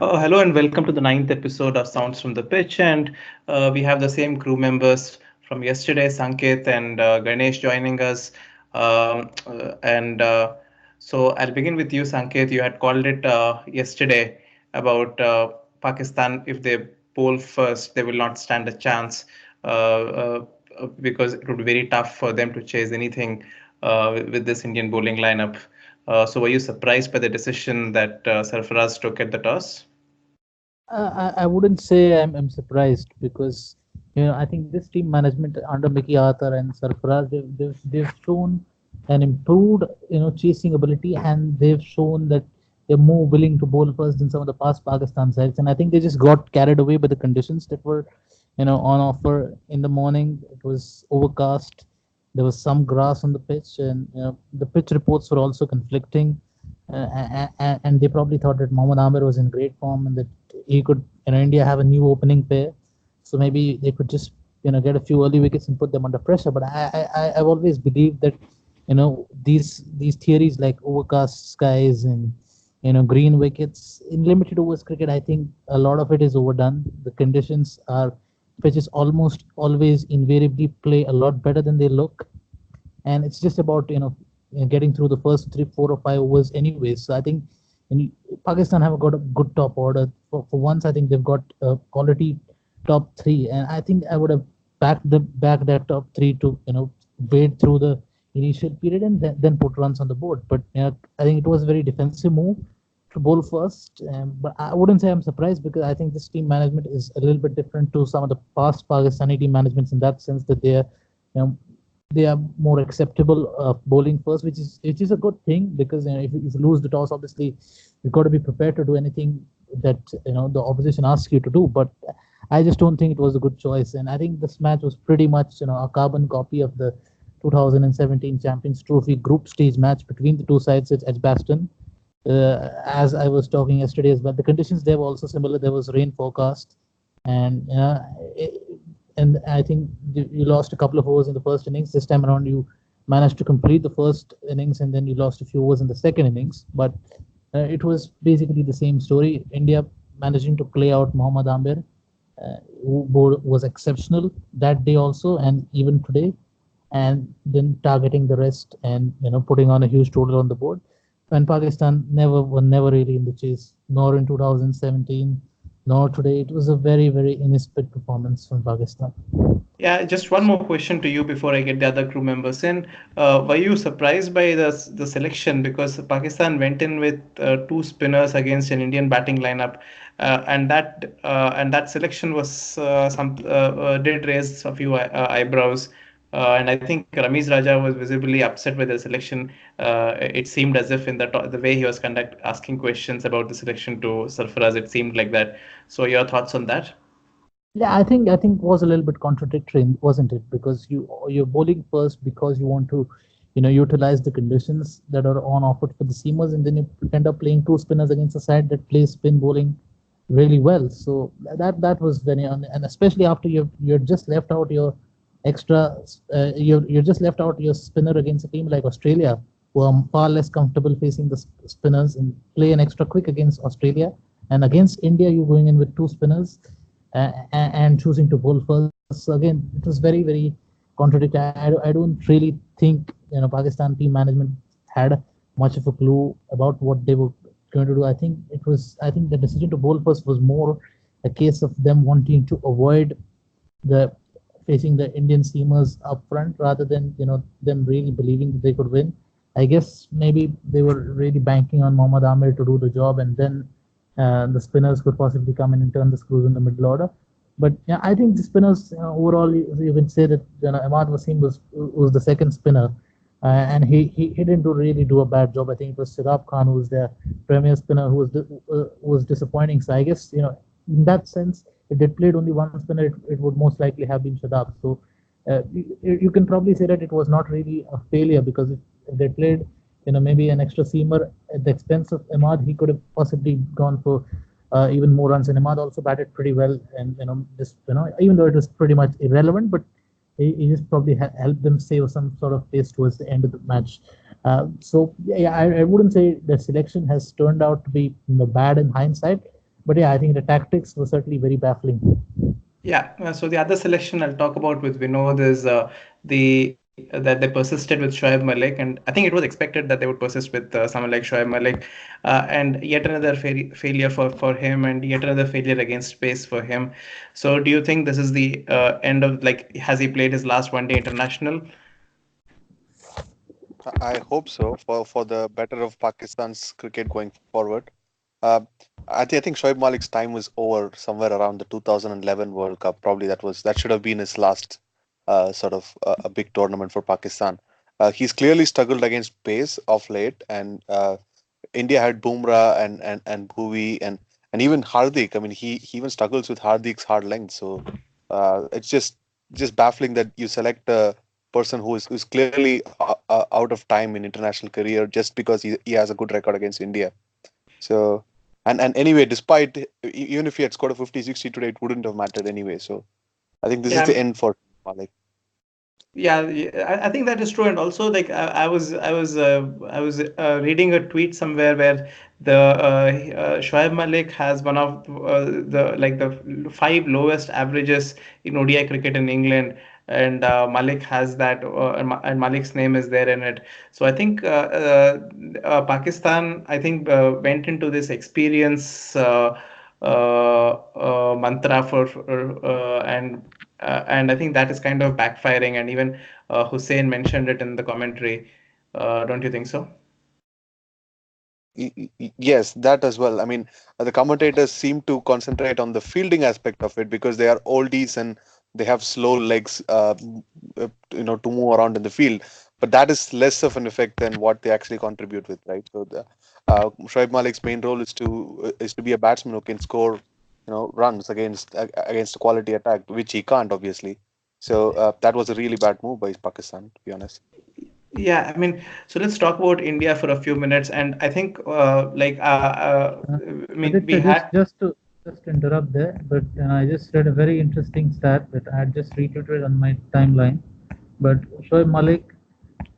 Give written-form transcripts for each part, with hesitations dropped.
Hello and welcome to the ninth episode of Sounds from the Pitch. And we have the same crew members from yesterday, Sanket and Ganesh joining us. And I'll begin with you, Sanket. You had called it yesterday about Pakistan. If they bowl first, they will not stand a chance because it would be very tough for them to chase anything with this Indian bowling lineup. So were you surprised by the decision that Sarfaraz took at the toss? I wouldn't say I'm surprised because I think this team management under Mickey Arthur and Sarfaraz they've shown an improved chasing ability, and they've shown that they're more willing to bowl first than some of the past Pakistan sides. And I think they just got carried away by the conditions that were on offer in the morning. It was overcast. There was some grass on the pitch, and the pitch reports were also conflicting. And they probably thought that Mohammad Amir was in great form and that he could, India have a new opening pair, so maybe they could just get a few early wickets and put them under pressure. But I've always believed that these theories like overcast skies and green wickets in limited overs cricket, I think a lot of it is overdone. The conditions are pitches almost always invariably play a lot better than they look, and it's just about getting through the first 3, 4, or 5 overs anyways. So I think Pakistan have got a good top order for once. I think they've got a quality top three, and I think I would have backed that top three to wade through the initial period and then put runs on the board. But I think it was a very defensive move to bowl first. But I wouldn't say I'm surprised because I think this team management is a little bit different to some of the past Pakistani team managements in that sense that they are more acceptable bowling first, which is a good thing because if you lose the toss, obviously you've got to be prepared to do anything that the opposition asks you to do. But I just don't think it was a good choice, and I think this match was pretty much a carbon copy of the 2017 Champions Trophy group stage match between the two sides at Edgbaston. As I was talking yesterday as well, the conditions there were also similar. There was rain forecast, and and I think you lost a couple of overs in the first innings. This time around, you managed to complete the first innings, and then you lost a few overs in the second innings. But it was basically the same story. India managing to play out Mohammad Amir, who was exceptional that day also, and even today, and then targeting the rest and putting on a huge total on the board. And Pakistan were never really in the chase, nor in 2017, nor today. It was a very very inspired performance from Pakistan. Yeah, just one more question to you before I get the other crew members in. Were you surprised by the selection because Pakistan went in with two spinners against an Indian batting lineup, and that selection was did raise a few eyebrows. And I think Ramiz Raja was visibly upset with the selection. It seemed as if in the way he was asking questions about the selection to Sarfaraz, it seemed like that. So your thoughts on that? Yeah, I think it was a little bit contradictory, wasn't it? Because you're bowling first because you want to, utilize the conditions that are on offer for the seamers, and then you end up playing two spinners against a side that plays spin bowling really well. So that was very, and especially after you're just left out your extra, you're just left out your spinner against a team like Australia, who are far less comfortable facing the spinners and play an extra quick against Australia, and against India you're going in with two spinners and choosing to bowl first. So again, it was very, very contradictory. I don't really think Pakistan team management had much of a clue about what they were going to do. I think the decision to bowl first was more a case of them wanting to avoid the facing the Indian seamers up front rather than them really believing that they could win. I guess maybe they were really banking on Mohammad Amir to do the job, and then the spinners could possibly come in and turn the screws in the middle order. But yeah, I think the spinners overall, you can say that Ahmad Wasim was the second spinner, and he didn't really do a bad job. I think it was Shadab Khan who was their premier spinner who was disappointing. So I guess in that sense, if they played only one spinner, it would most likely have been Shadab. So you can probably say that it was not really a failure because if they played maybe an extra seamer at the expense of Ahmad, he could have possibly gone for even more runs. And Ahmad also batted pretty well, and just even though it was pretty much irrelevant, but he just probably helped them save some sort of pace towards the end of the match. So yeah, I wouldn't say the selection has turned out to be bad in hindsight. But yeah, I think the tactics were certainly very baffling. Yeah, so the other selection I'll talk about with Vinod is that they persisted with Shoaib Malik, and I think it was expected that they would persist with someone like Shoaib Malik, and yet another failure for him, and yet another failure against pace for him. So, do you think this is the end of, like, has he played his last one day international? I hope so for the better of Pakistan's cricket going forward. Uh, I think Shoaib Malik's time was over somewhere around the 2011 World Cup. Probably that should have been his last sort of a big tournament for Pakistan. He's clearly struggled against pace of late, and India had Bumrah and Bhuvi and even Hardik. I mean, he even struggles with Hardik's hard length. So it's just baffling that you select a person who's clearly out of time in international career just because he has a good record against India. So and anyway, despite even if he had scored a 50, 60 today, it wouldn't have mattered anyway. So I think this is the Yeah, end for Malik. yeah, I think that is true. And also, like, I was reading a tweet somewhere where the Shoaib Malik has one of the five lowest averages in ODI cricket in England, and Malik has that, and Malik's name is there in it. So I think Pakistan, I think, went into this experience mantra and I think that is kind of backfiring. And even Hussein mentioned it in the commentary. Don't you think so? Yes, that as well. I mean, the commentators seem to concentrate on the fielding aspect of it because they are oldies and they have slow legs, to move around in the field. But that is less of an effect than what they actually contribute with, right? So the Shoaib Malik's main role is to be a batsman who can score, runs against a quality attack, which he can't obviously. So that was a really bad move by Pakistan, to be honest. Yeah, I mean, so let's talk about India for a few minutes. And I think, I mean, we Aditya, just had. just to just interrupt there, but I just read a very interesting stat that I had just retweeted on my timeline. But Shoaib Malik,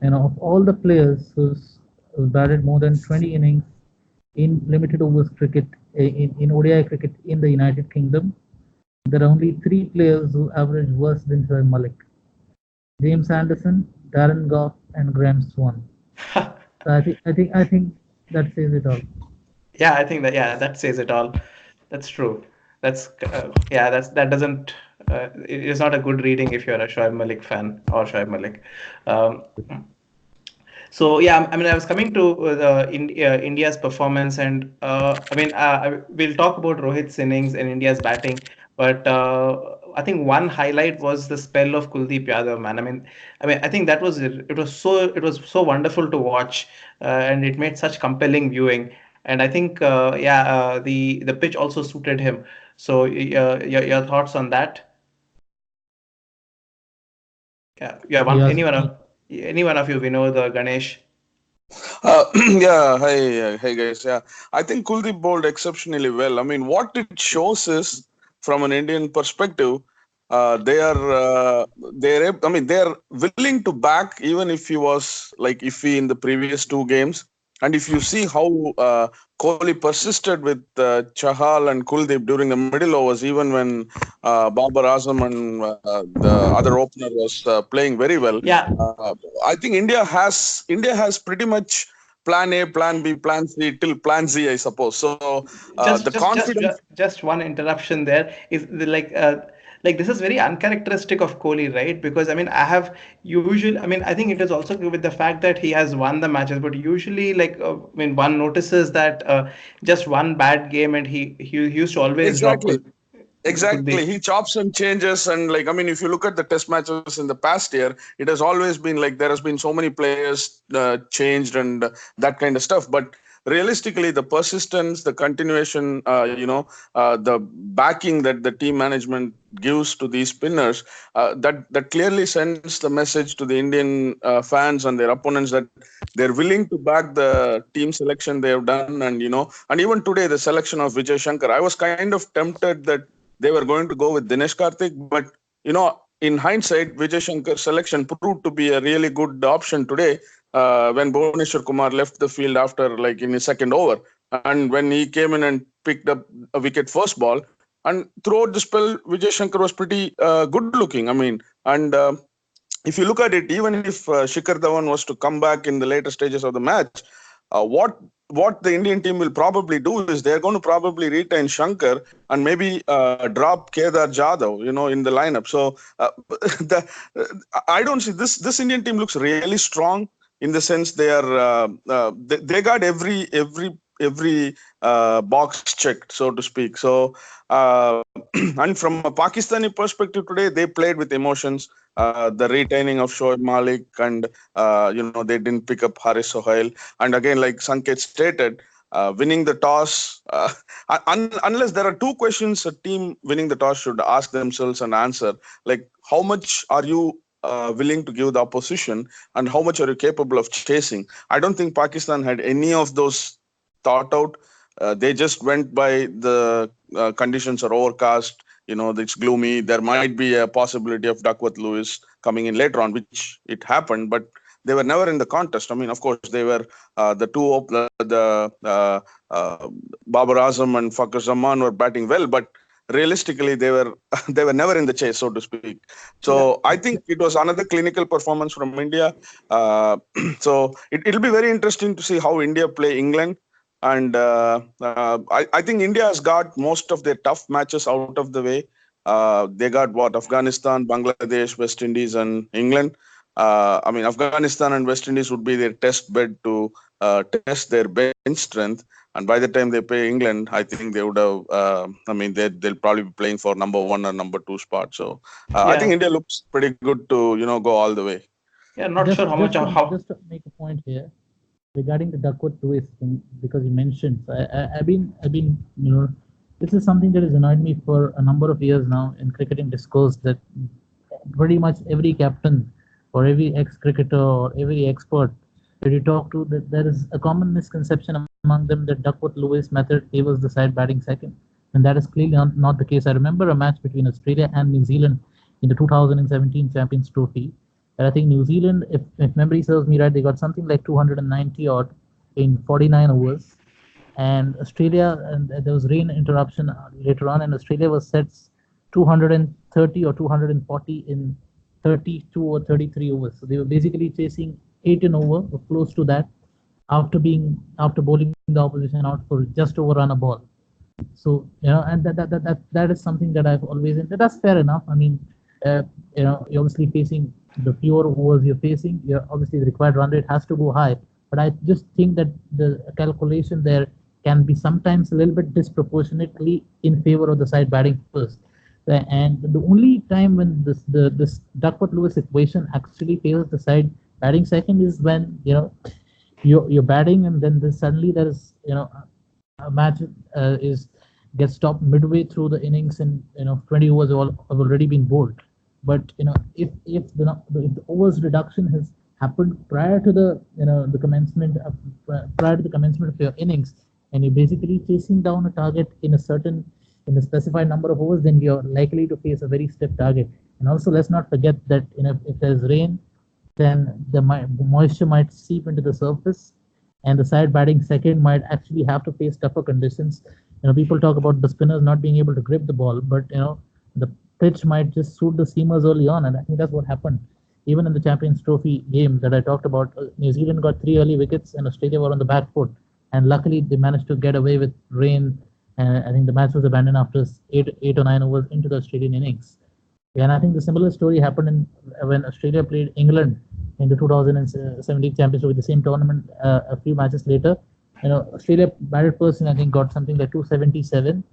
of all the players who's batted more than 20 innings in limited overs cricket, in ODI cricket in the United Kingdom, there are only three players who average worse than Shoaib Malik: James Anderson, Darren Gough, and Graham Swan. So I think that says it all. Yeah, I think that, yeah, that says it all. That's true. That doesn't, it is not a good reading if you're a Shoaib Malik fan or Shoaib Malik. Um, So yeah, I mean, I was coming to India's performance, and we'll talk about Rohit's innings and India's batting, but I think one highlight was the spell of Kuldeep Yadav, man. I think it was so wonderful to watch, and it made such compelling viewing. And I think the pitch also suited him. So your thoughts on that? Yeah, yeah. He has Anyone of you, Vinod or Ganesh? Yeah, hi guys. Yeah, I think Kuldeep bowled exceptionally well. I mean, what it shows is, from an Indian perspective, I mean, they are willing to back even if he was like iffy in the previous two games. And if you see how Kohli persisted with Chahal and Kuldeep during the middle overs, even when Babar Azam and the other opener was playing very well, Yeah. I think India has pretty much plan A, plan B, plan C till plan Z, I suppose. So just the just just confidence. just one interruption there is like this is very uncharacteristic of Kohli, right? Because I mean, I think it is also with the fact that he has won the matches, but usually, like, I mean, one notices that just one bad game and he used to always drop Exactly. Exactly. Kuldeep. He chops and changes. And, like, I mean, if you look at the test matches in the past year, it has always been like there has been so many players changed and that kind of stuff. But realistically, the persistence, the continuation, the backing that the team management gives to these spinners, that clearly sends the message to the Indian fans and their opponents that they're willing to back the team selection they have done. And even today, the selection of Vijay Shankar, I was kind of tempted that they were going to go with Dinesh Karthik, but in hindsight, Vijay Shankar's selection proved to be a really good option today when Bhuvneshwar Kumar left the field after, like, in his second over. and when he came in and picked up a wicket first ball, and throughout the spell, Vijay Shankar was pretty good looking. I mean, and if you look at it, even if Shikhar Dhawan was to come back in the later stages of the match, what the Indian team will probably do is they're going to probably retain Shankar and maybe drop Kedar Jadhav, in the lineup. So I don't see this Indian team looks really strong in the sense they are they got every box checked, so to speak. So and from a Pakistani perspective today, they played with emotions. The retaining of Shoaib Malik, and they didn't pick up Haris Sohail. And again, like Sanket stated, winning the toss, unless there are two questions a team winning the toss should ask themselves and answer, like how much are you willing to give the opposition, and how much are you capable of chasing? I don't think Pakistan had any of those thought out. They just went by the conditions are overcast. It's gloomy. There might be a possibility of Duckworth Lewis coming in later on, which it happened, but they were never in the contest. I mean, of course, they were the two of the Babar Azam and Fakhar Zaman were batting well, but realistically, they were they were never in the chase, so to speak. So I think it was another clinical performance from India. So it'll be very interesting to see how India play England. And I think India has got most of their tough matches out of the way. They got Afghanistan, Bangladesh, West Indies, and England. I mean, Afghanistan and West Indies would be their test bed to test their bench strength. And by the time they play England, I think they would have. I mean, they'll probably be playing for number 1 or number 2 spot. So I think India looks pretty good to go all the way. Yeah, not sure how much. Just to make a point here regarding the Duckworth Lewis thing, because you mentioned, I've been, this is something that has annoyed me for a number of years now in cricketing discourse, that pretty much every captain or every ex-cricketer or every expert that you talk to, that there is a common misconception among them that Duckworth Lewis method favors the side batting second, and that is clearly not the case. I remember a match between Australia and New Zealand in the 2017 Champions Trophy. And I think New Zealand, if memory serves me right, they got something like 290 odd in 49 overs. And Australia, and there was rain interruption later on, and Australia was set 230 or 240 in 32 or 33 overs. So they were basically chasing 8 an over or close to that after bowling the opposition out for just over on a ball. So and that is something that I've always, and that's fair enough. I mean, you're obviously facing the fewer overs you're facing, obviously the required run rate has to go high. But I just think that the calculation there can be sometimes a little bit disproportionately in favor of the side batting first. And the only time when this Duckworth Lewis equation actually favors the side batting second is when you're batting, and then suddenly there is a match gets stopped midway through the innings, and 20 overs have already been bowled. But if the overs reduction has happened prior to the commencement of your innings, and you're basically chasing down a target in a specified number of overs, then you're likely to face a very stiff target. And also, let's not forget that if there's rain, then the moisture might seep into the surface, and the side batting second might actually have to face tougher conditions. People talk about the spinners not being able to grip the ball, but the pitch might just suit the seamers early on, and I think that's what happened. Even in the Champions Trophy game that I talked about, New Zealand got 3 early wickets, and Australia were on the back foot. And luckily, they managed to get away with rain. And I think the match was abandoned after 8 or 9 overs into the Australian innings. And I think the similar story happened when Australia played England in the 2017 Champions Trophy, the same tournament. A few matches later, Australia batted first, and I think got something like 277.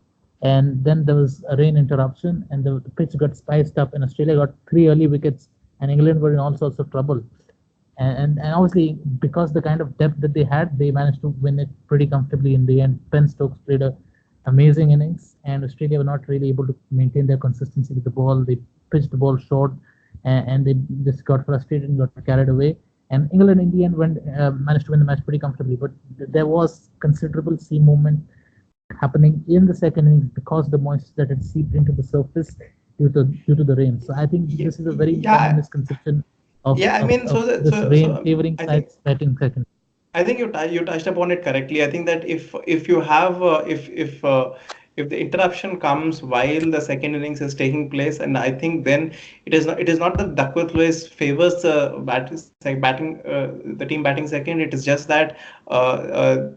And then there was a rain interruption, and the pitch got spiced up, and Australia got 3 early wickets, and England were in all sorts of trouble. And obviously, because the kind of depth that they had, they managed to win it pretty comfortably in the end. Ben Stokes played an amazing innings, and Australia were not really able to maintain their consistency with the ball. They pitched the ball short, and they just got frustrated and got carried away. And England, in the end, managed to win the match pretty comfortably. But there was considerable sea movement happening in the second innings because the moisture that had seeped into the surface due to the rain. So I think this is a very common misconception of rain favoring sides batting second. I think you touched upon it correctly. I think that if you have if the interruption comes while the second innings is taking place, and I think then it is not that Duckworth Lewis favors batting the team batting second. It is just that I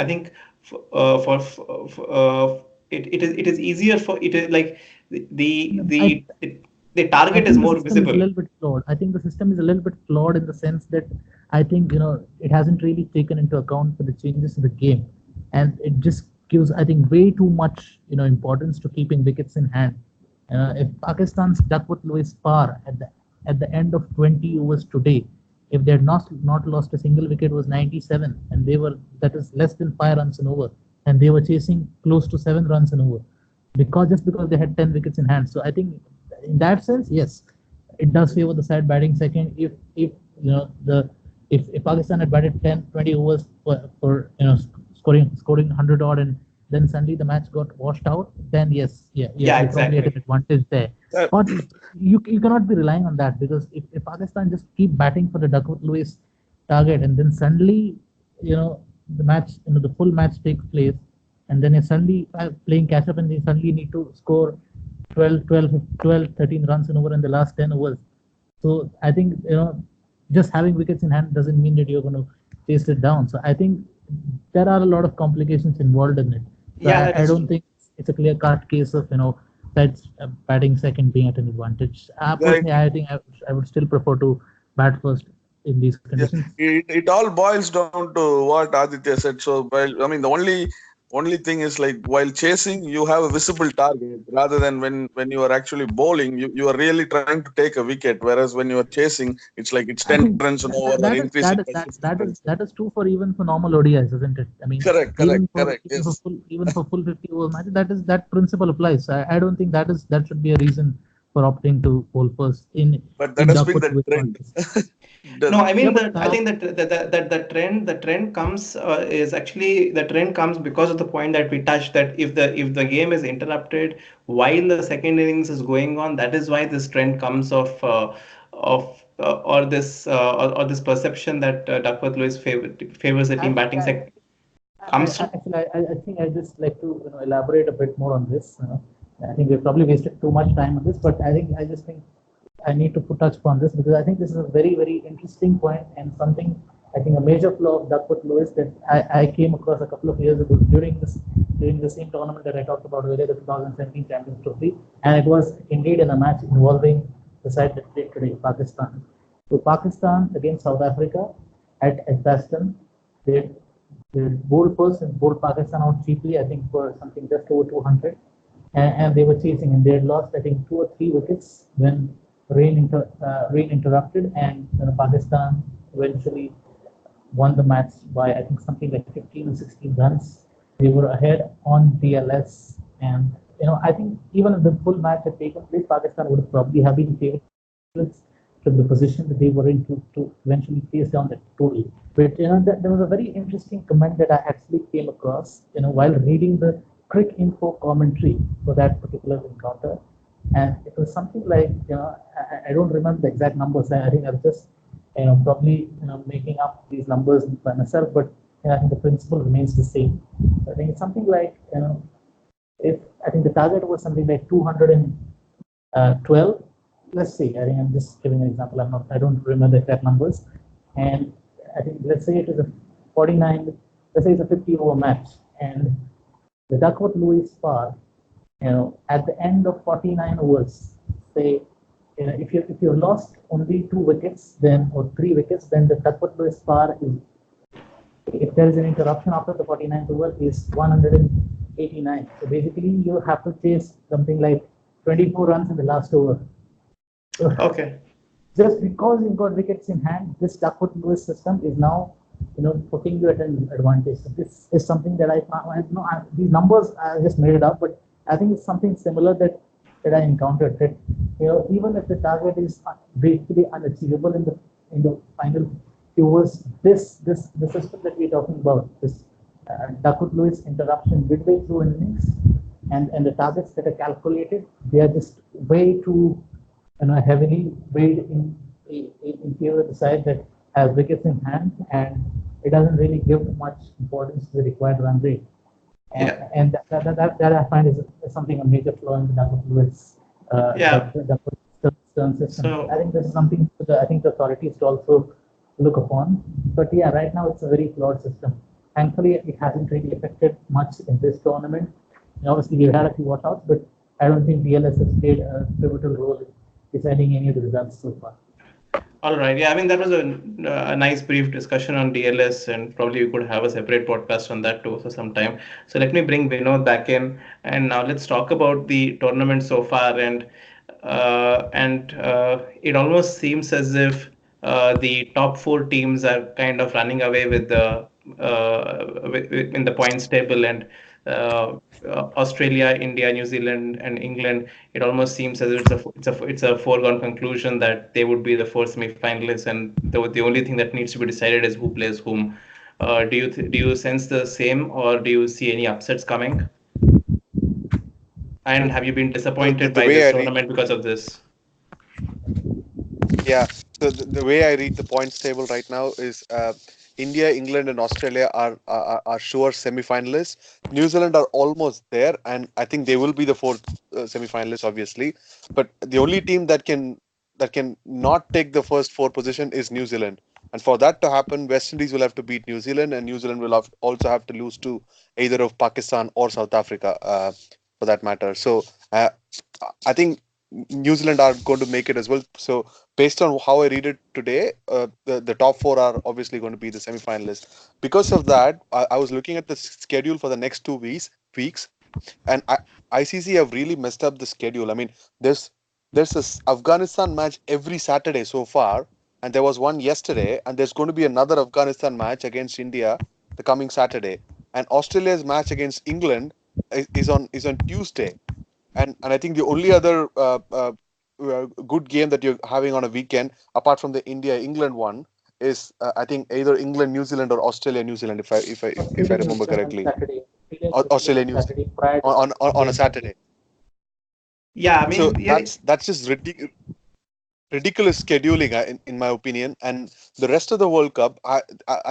think it is easier for it is like I the I target is think the more system is a visible. little bit flawed. I think the system is a little bit flawed in the sense that I think it hasn't really taken into account for the changes in the game, and it just gives I think way too much importance to keeping wickets in hand. If Pakistan's Duckworth Lewis par at the end of 20 overs today, if they had not lost a single wicket, was 97, and they were that is less than 5 runs an over, and they were chasing close to 7 runs an over because they had 10 wickets in hand. So I think in that sense, yes, it does favor the side batting second. If you know the if Pakistan had batted 10, 20 overs for scoring 100 odd, and then suddenly the match got washed out, then yes, Yeah, you're probably at an exactly. advantage there. Uh, But you cannot be relying on that, because if Pakistan just keep batting for the Duckworth Lewis target, and then suddenly the match the full match takes place, and then you're suddenly playing catch up, and you suddenly need to score 13 runs in over in the last 10 overs. So I think just having wickets in hand doesn't mean that you're going to chase it down. So I think there are a lot of complications involved in it. So Yeah, I that's don't think it's a clear cut case of that's batting second being at an advantage. like, Personally, I think I would still prefer to bat first in these yeah, conditions. it all boils down to what Aditya said. So, well, I mean, the only thing is, like, while chasing, you have a visible target, rather than when you are actually bowling, you are really trying to take a wicket. Whereas when you are chasing, it's like it's I 10 think runs an over or that is increasing that is by that 15 that is runs. that is true for even for normal ODIs, isn't it? I mean, Correct, correct, correct. Yes, even for full 50 over matches, that principle applies. I don't think that should be a reason for opting to bowl first but that in has been Duckworth the Lewis trend. context. No, The, I Yeah, mean but that I think that the trend comes is actually the trend comes because of the point that we touched, that if the game is interrupted while the second innings is going on, that is why this trend comes or this perception that Duckworth Lewis favors the team batting actually, sec comes from. I think I just like to elaborate a bit more on this. I think we've probably wasted too much time on this, but I just think I need to put touch upon this, because I think this is a very interesting point, and something I think a major flaw of Duckworth Lewis that I came across a couple of years ago during the same tournament that I talked about earlier, the 2017 Champions Trophy, and it was indeed in a match involving the side that played today, Pakistan. So Pakistan against South Africa at Edgbaston, they they bowled first and bowled Pakistan out cheaply, I think for something just over 200. And they were chasing, and they had lost, I think, 2 or 3 wickets when rain interrupted, and Pakistan eventually won the match by, I think, something like 15 or 16 runs. They were ahead on DLS, and I think even if the full match had taken place, Pakistan would have probably have been favorites from the position that they were in to eventually face down that total. But there was a very interesting comment that I actually came across, while reading the Crick Info commentary for that particular encounter, and it was something like, I don't remember the exact numbers. I think I was just probably making up these numbers by myself, but I think the principle remains the same. So I think it's something like, if I think the target was something like 212, let's say, I think I'm just giving an example. I don't remember the exact numbers, and I think let's say it is a 49, let's say it's a 50 over match, and the Duckworth Lewis par, at the end of 49 overs, say, if you lost only 2 wickets, then or 3 wickets, then the Duckworth Lewis par is, if there is an interruption after the 49th over, is 189. So basically, you have to chase something like 24 runs in the last over. So Okay. just because you've got wickets in hand, this Duckworth Lewis system is now, putting you at an advantage. So this is something that these numbers I just made it up, but I think it's something similar that I encountered. That even if the target is basically unachievable in the final few overs, the system that we're talking about, this Duckworth Lewis interruption midway through an innings, and the targets that are calculated, they are just way too heavily weighed in favor of the side that has wickets in hand, and it doesn't really give much importance to the required run rate. Yeah. And that I find is something a major flaw in the Douglas Lewis Yeah. Stern system. I So think this is something I think the authorities to also look upon. But yeah, right now it's a very flawed system. Thankfully, it hasn't really affected much in this tournament. And obviously, we've had a few washouts, but I don't think DLS has played a pivotal role in deciding any of the results so far. all right. Yeah, I mean, that was a nice brief discussion on DLS, and probably we could have a separate podcast on that too for some time. So let me bring Vinod back in, and now let's talk about the tournament so far. And it almost seems as if the top four teams are kind of running away with in the points table, and uh, Australia, India, New Zealand, and England. It almost seems as if it's a foregone conclusion that they would be the four semi-finalists, and the only thing that needs to be decided is who plays whom. Do you sense the same, or do you see any upsets coming? And have you been disappointed The by way this I read, tournament because of this? yeah. So the way I read the points table right now is India, England, and Australia are sure semi-finalists. New Zealand are almost there, and I think they will be the fourth semi-finalists, obviously. But the only team that can not take the first four position is New Zealand. And for that to happen, West Indies will have to beat New Zealand, and New Zealand will also have to lose to either of Pakistan or South Africa, for that matter. So I think New Zealand are going to make it as well. So based on how I read it today, the top four are obviously going to be the semi-finalists. Because of that, I was looking at the schedule for the next 2 weeks, and ICC have really messed up the schedule. I mean, there's this Afghanistan match every Saturday so far, and there was one yesterday, and there's going to be another Afghanistan match against India the coming Saturday, and Australia's match against England is on Tuesday. And I think the only other good game that you're having on a weekend, apart from the India England one, is I think either England New Zealand or Australia New Zealand, if I Australia New remember Zealand on correctly. Saturday. Australia New Australia Zealand New on Saturday prior to on a India England Saturday. game. Yeah, I So mean, yeah, that's just ridiculous scheduling, in my opinion. And the rest of the World Cup, I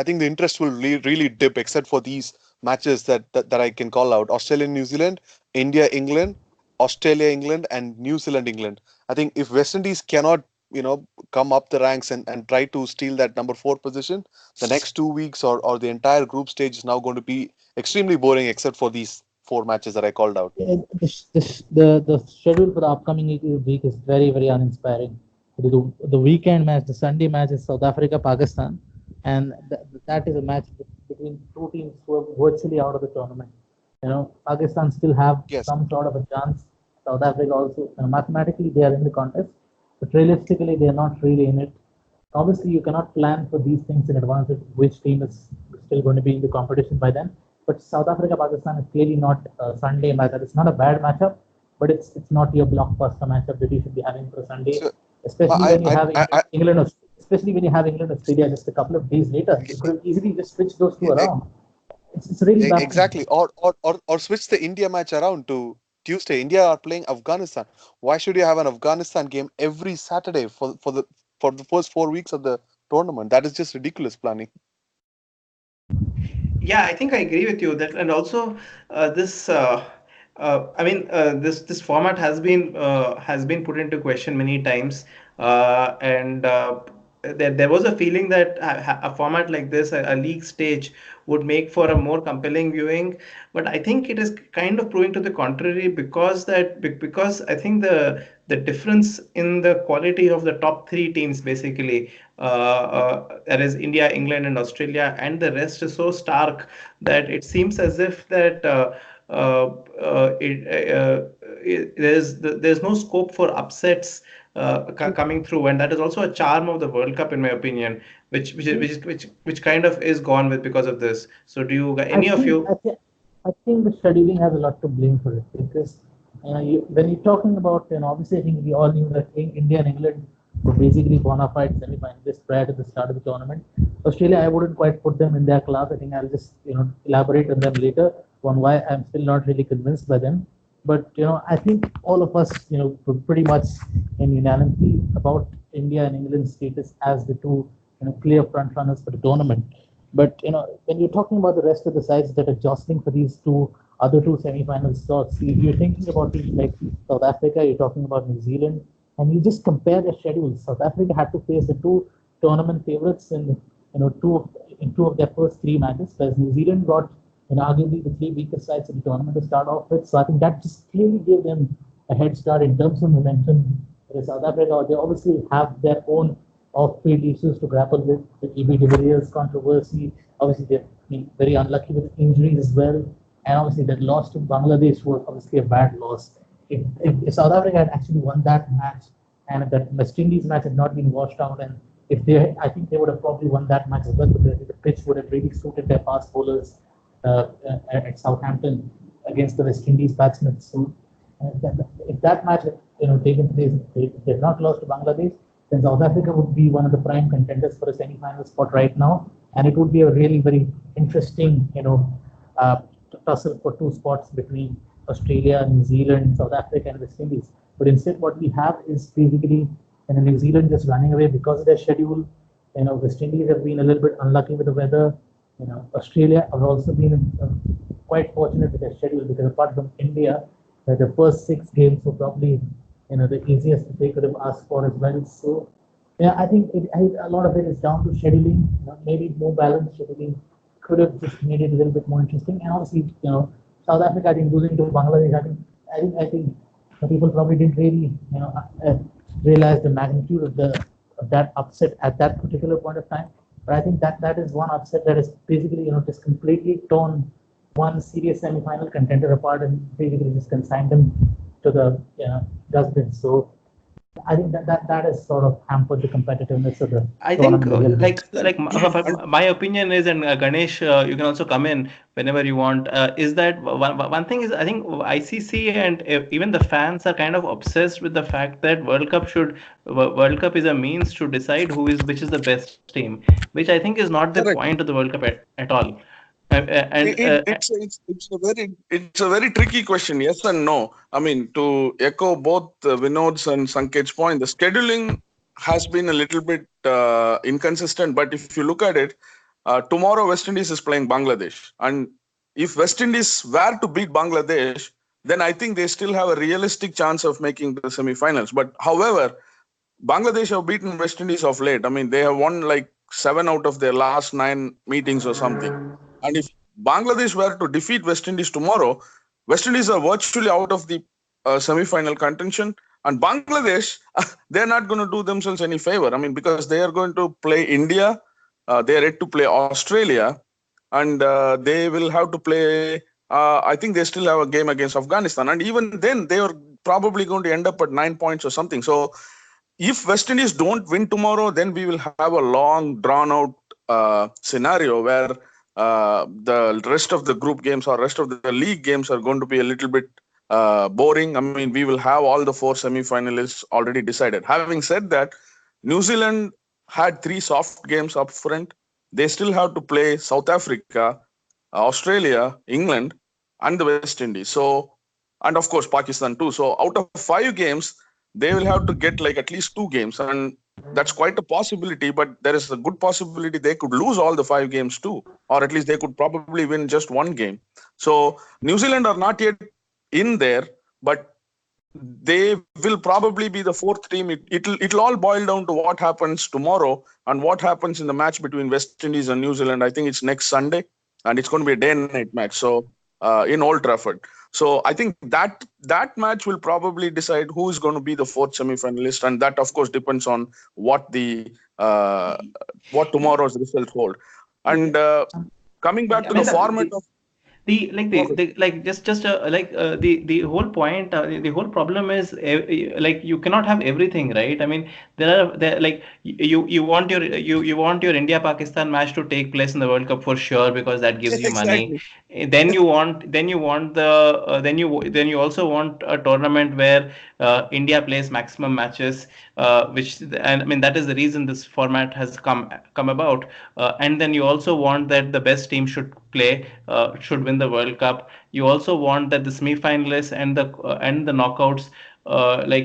think the interest will really dip, except for these matches that I can call out: Australia, New Zealand, India, England, Australia, England, and New Zealand, England. I think if West Indies cannot, come up the ranks and try to steal that number four position, the next 2 weeks or the entire group stage is now going to be extremely boring, except for these four matches that I called out. Yeah, the schedule for the upcoming week is very uninspiring. The weekend match, the Sunday match is South Africa Pakistan, and that is a match between two teams who are virtually out of the tournament. Pakistan still have Yes. some sort of a chance. South Africa also, mathematically they are in the contest, but realistically they are not really in it. Obviously, you cannot plan for these things in advance of which team is still going to be in the competition by then. But South Africa Pakistan is clearly not a Sunday matchup. It's not a bad matchup, but it's not your blockbuster matchup that you should be having for Sunday, So especially I when you I have I, I Especially when you have England Australia just a couple of days later. You could have easily just switched those two I- around. It's really baffling. Exactly. Or switch the India match around to Tuesday. India are playing Afghanistan. Why should you have an Afghanistan game every Saturday for the first 4 weeks of the tournament? That is just ridiculous planning. yeah, I think I agree with you that, and also this. I mean, this format has been put into question many times, and there was a feeling that a format like this, a league stage, would make for a more compelling viewing. But I think it is kind of proving to the contrary, because I think the difference in the quality of the top three teams, basically, that is India, England, and Australia, and the rest is so stark that it seems as if that uh, there's no scope for upsets coming through, and that is also a charm of the World Cup, in my opinion, which kind of is gone with because of this. So, do you I any of think you? I think the scheduling has a lot to blame for it because when you're talking about obviously I think we all knew that India and England were basically bona fide semi-finalists prior to the start of the tournament. Australia, I wouldn't quite put them in their class. I think I'll just elaborate on them later on why I'm still not really convinced by them. But I think all of us were pretty much in unanimity about India and England's status as the two clear front runners for the tournament. But when you're talking about the rest of the sides that are jostling for these other two semi-final slots, you're thinking about teams like South Africa. You're talking about New Zealand, and you just compare their schedules. South Africa had to face the two tournament favorites in two of their first three matches, whereas New Zealand got arguably the three weakest sides in the tournament to start off with. So I think that just clearly gave them a head start in terms of momentum. Whereas South Africa, they obviously have their own off-field issues to grapple with. The EB de Villiers controversy. Obviously, they've been very unlucky with injuries as well. And obviously, that loss to Bangladesh was obviously a bad loss. If South Africa had actually won that match, and if that West Indies match had not been washed out, and if I think they would have probably won that match as well, because the pitch would have really suited their fast bowlers at Southampton against the West Indies batsmen. So if that match had taken place, if they had not lost to Bangladesh, then South Africa would be one of the prime contenders for a semi-final spot right now, and it would be a really very interesting tussle for two spots between Australia, New Zealand, South Africa, and West Indies. But instead, what we have is basically New Zealand just running away because of their schedule. West Indies have been a little bit unlucky with the weather. Australia have also been quite fortunate with their schedule, because apart from India, the first six games were probably the easiest that they could have asked for as well. So yeah, I think a lot of it is down to scheduling. Maybe more balanced scheduling could have just made it a little bit more interesting. And obviously, South Africa, I think losing to Bangladesh, I think people probably didn't really realize the magnitude of that upset at that particular point of time. But I think that is one upset that is basically just completely torn one serious semi-final contender apart and basically just consigned them to the dustbin. So I think that has sort of hampered the competitiveness of the I think tournament. my opinion is, and Ganesh, you can also come in whenever you want. Is that one thing is, I think ICC and even the fans are kind of obsessed with the fact that World Cup is a means to decide which is the best team, which I think is not the Correct. point of the World Cup at all. And it's a very tricky question, yes and no. I mean, to echo both Vinod's and Sanket's point, the scheduling has been a little bit inconsistent. But if you look at it, tomorrow West Indies is playing Bangladesh, and if West Indies were to beat Bangladesh, then I think they still have a realistic chance of making the semi-finals. But however, Bangladesh have beaten West Indies of late. I mean, they have won like 7 out of their last 9 meetings or something. And if Bangladesh were to defeat West Indies tomorrow, West Indies are virtually out of the semi-final contention. And Bangladesh, they're not going to do themselves any favor. I mean, because they are going to play India, they are yet to play Australia, and they will have to play. I think they still have a game against Afghanistan, and even then, they are probably going to end up at 9 points or something. So, if West Indies don't win tomorrow, then we will have a long, drawn-out scenario where the rest of the group games or rest of the league games are going to be a little bit boring. I mean, we will have all the 4 semi-finalists already decided. Having said that, New Zealand had 3 soft games up front. They still have to play South Africa, Australia, England, and the West Indies. So, and of course, Pakistan too. So, out of 5 games, they will have to get like at least 2 games, and that's quite a possibility. But there is a good possibility they could lose all the 5 games too, or at least they could probably win just 1 game. So New Zealand are not yet in there, but they will probably be the 4th team. It'll all boil down to what happens tomorrow and what happens in the match between West Indies and New Zealand. I think it's next Sunday, and it's going to be a day and night match. So in Old Trafford. So I think that match will probably decide who is going to be the 4th semi-finalist, and that of course depends on what what tomorrow's results hold. And coming back to the format of the whole point, the whole problem is you cannot have everything, right? I mean, there like you want your India Pakistan match to take place in the World Cup for sure, because that gives you money. Then you also want a tournament where India plays maximum matches, and I mean that is the reason this format has come about. And then you also want that the best team should win the World Cup. You also want that the semi-finalists and the knockouts,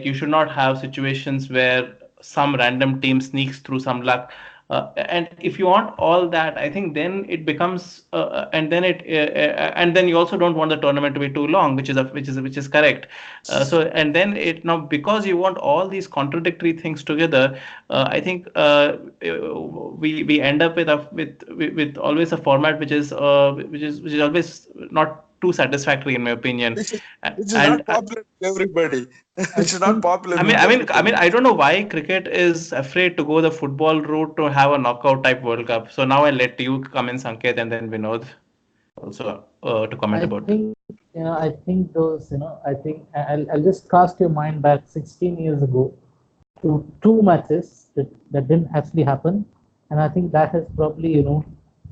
you should not have situations where some random team sneaks through some luck. And if you want all that, I think then it becomes, and then you also don't want the tournament to be too long, which is correct. So and then it now, because you want all these contradictory things together, I think we end up with always a format which is always not too satisfactory in my opinion. which is which is And not popular with everybody. I Which is not think popular I mean, with I mean, I everybody. mean, I don't know why cricket is afraid to go the football route to have a knockout type World Cup. So now I'll let you come in, Sanket, and then Vinod also to comment I about. think I think those I think I'll just cast your mind back 16 years ago to two matches that didn't actually happen, and I think that has probably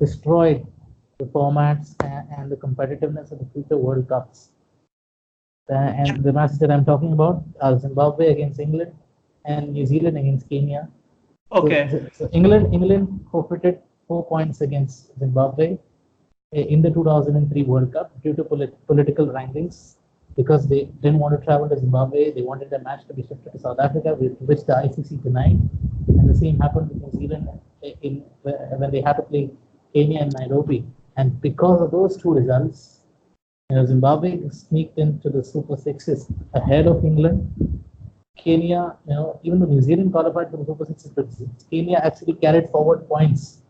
destroyed the formats and the competitiveness of the future World Cups. And the matches that I'm talking about are Zimbabwe against England and New Zealand against Kenya. Okay. So England forfeited 4 points against Zimbabwe in the 2003 World Cup due to political wranglings because they didn't want to travel to Zimbabwe. They wanted the match to be shifted to South Africa, which the ICC denied. And the same happened with New Zealand when they had to play Kenya and Nairobi. And because of those two results, Zimbabwe sneaked into the Super Sixes ahead of England. Kenya, even though New Zealand qualified for the Super Sixes, but Kenya actually carried forward points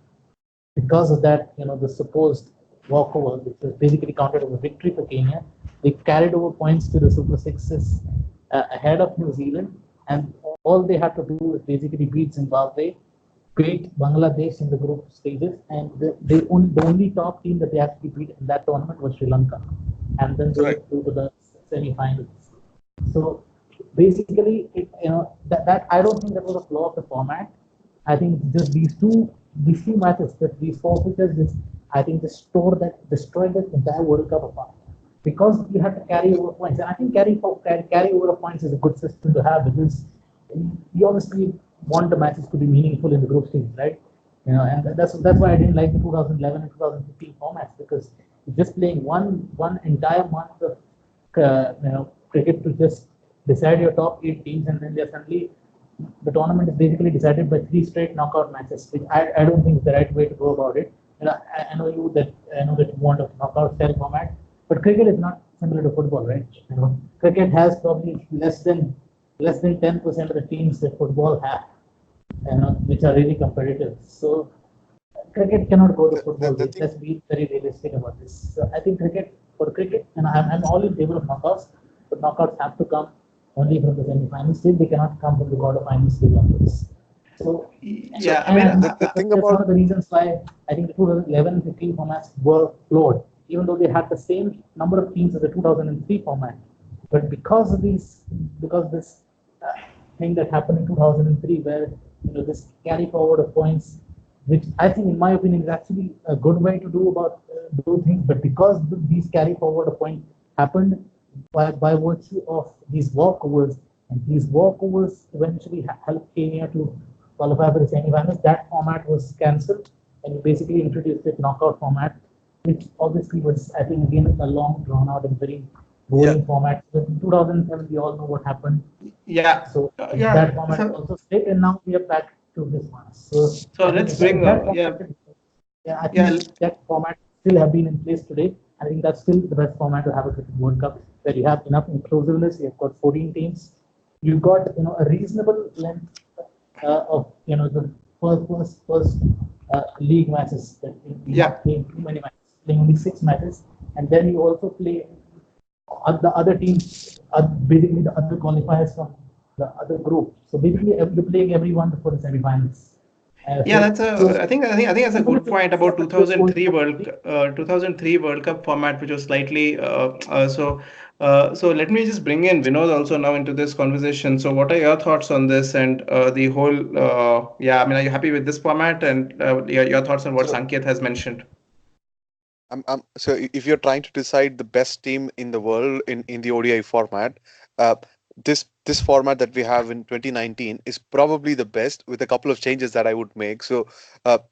because of that, the supposed walkover, which was basically counted as a victory for Kenya. They carried over points to the Super Sixes ahead of New Zealand, and all they had to do was basically beat Zimbabwe, beat Bangladesh in the group stages, and the only top team that they actually beat in that tournament was Sri Lanka, and then they Right. went through to the semi-finals. So basically, that I don't think that was a flaw of the format. I think just these two matches, that these forfeitures, I think destroyed the entire World Cup apart because you have to carry over points. And I think carry over of points is a good system to have because you obviously want the matches to be meaningful in the group stage, right? And that's why I didn't like the 2011 and 2015 formats because just playing one entire month of cricket to just decide your top 8 teams, and then they're suddenly the tournament is basically decided by 3 straight knockout matches, which I don't think is the right way to go about it. I know that you want a knockout style format, but cricket is not similar to football, right? Cricket has probably less than 10% of the teams that football have, which are really competitive. So cricket cannot go the football The way. thing, Let's be very realistic about this. So I think cricket, and I'm all in favor of knockouts, but knockouts have to come only from the semi-final stage. They cannot come from the quarter-final stage onwards. So, so Yeah, I mean, and the thing that's one about of the reasons why I think the 2011 15 formats were flawed, even though they had the same number of teams as the 2003 format. But because this uh, thing that happened in 2003, where this carry forward of points, which I think, in my opinion, is actually a good way to do things. But because these carry forward of points happened by virtue of these walkovers, and these walkovers eventually helped Kenya to qualify for the semi-finals, that format was cancelled, and basically introduced a knockout format, which obviously was, I think, again, a long, drawn out and very yeah, boring format. But in 2007, we all know what happened. yeah, So yeah. that format So, also stayed, and now we are back to this one. So so I think let's bring, that yeah, format, yeah, I think yeah, that format still have been in place today. I think that's still the best format to have a cricket World Cup, where you have enough inclusiveness. You've got 14 teams. You've got a reasonable length of the first league matches, that you're yeah. not playing too many matches, playing only 6 matches, and then you also play the other teams are basically the other qualifiers from the other group. So basically, you're playing everyone before the semifinals. Yeah, that's So a. I think that's a even if good it's point about separate to World 2003 Cup, 2003 World Cup format, which was slightly so. So let me just bring in Vinod also now into this conversation. So what are your thoughts on this and the whole? Yeah, I mean, are you happy with this format and your thoughts on what so Sanket has mentioned? so if you're trying to decide the best team in the world in the ODI format, uh, this format that we have in 2019 is probably the best with a couple of changes that I would make. So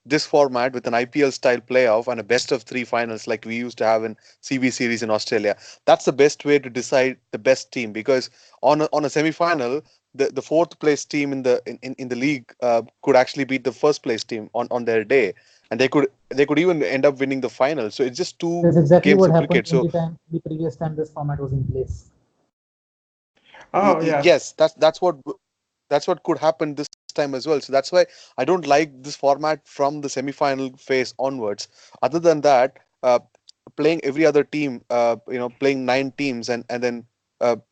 this format with an IPL style playoff and a best of three finals like we used to have in CB series in Australia, that's the best way to decide the best team because on a semi final the fourth place team in the league could actually beat the first place team on their day, and they could even end up winning the final. So it's just two That's exactly games what of happened cricket. in So the previous time this format was in place. Oh yeah. yes, that's what could happen this time as well. So that's why I don't like this format from the semi-final phase onwards. Other than that, playing every other team, playing 9 teams and then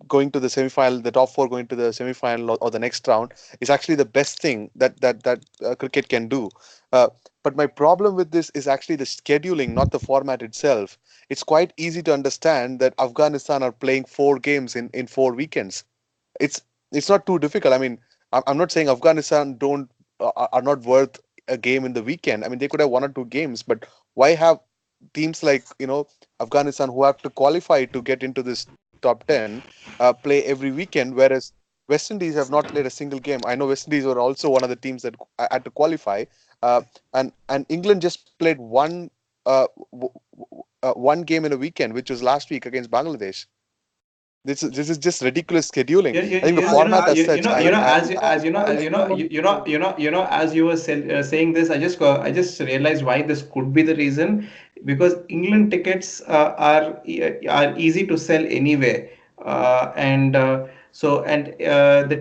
going to the semi-final, the top four going to the semi-final or the next round is actually the best thing that cricket can do. Uh, but my problem with this is actually the scheduling, not the format itself. It's quite easy to understand that Afghanistan are playing 4 games in 4 weekends. It's not too difficult. I mean, I'm not saying Afghanistan don't are not worth a game in the weekend. I mean, they could have 1 or 2 games, but why have teams like Afghanistan who have to qualify to get into this top 10 play every weekend, whereas West Indies have not played a single game. I know West Indies were also one of the teams that had to qualify, and England just played one game in a weekend, which was last week against Bangladesh. This is just ridiculous scheduling. I think the format as such, as you were saying this, I just realized why this could be the reason, because England tickets are easy to sell anyway, and the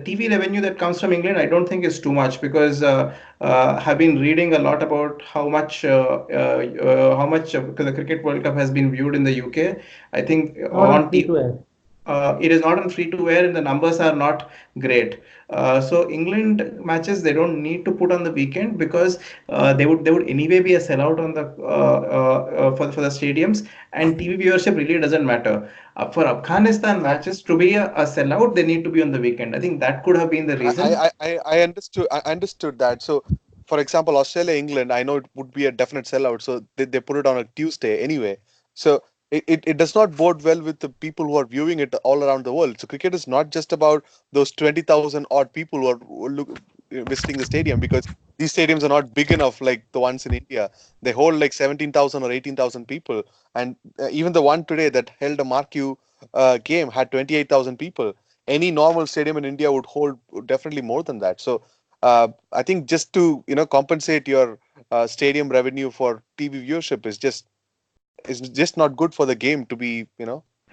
TV revenue that comes from England, I don't think is too much, because have been reading a lot about how much the Cricket World Cup has been viewed in the UK. I think Not on on free T to air. it is not on free to air, and the numbers are not great. So England matches they don't need to put on the weekend, because they would anyway be a sellout on the for the stadiums, and TV viewership really doesn't matter. For Afghanistan matches to be a sellout, they need to be on the weekend. I think that could have been the reason. I understood that. So, for example, Australia, England, I know it would be a definite sellout, so they put it on a Tuesday anyway. So it does not bode well with the people who are viewing it all around the world. So cricket is not just about those 20,000 odd people who are visiting the stadium, because these stadiums are not big enough like the ones in India. They hold like 17,000 or 18,000 people, and even the one today that held a marquee game had 28,000 people. Any normal stadium in India would hold definitely more than that. So I think just to compensate your stadium revenue for TV viewership is just not good for the game to be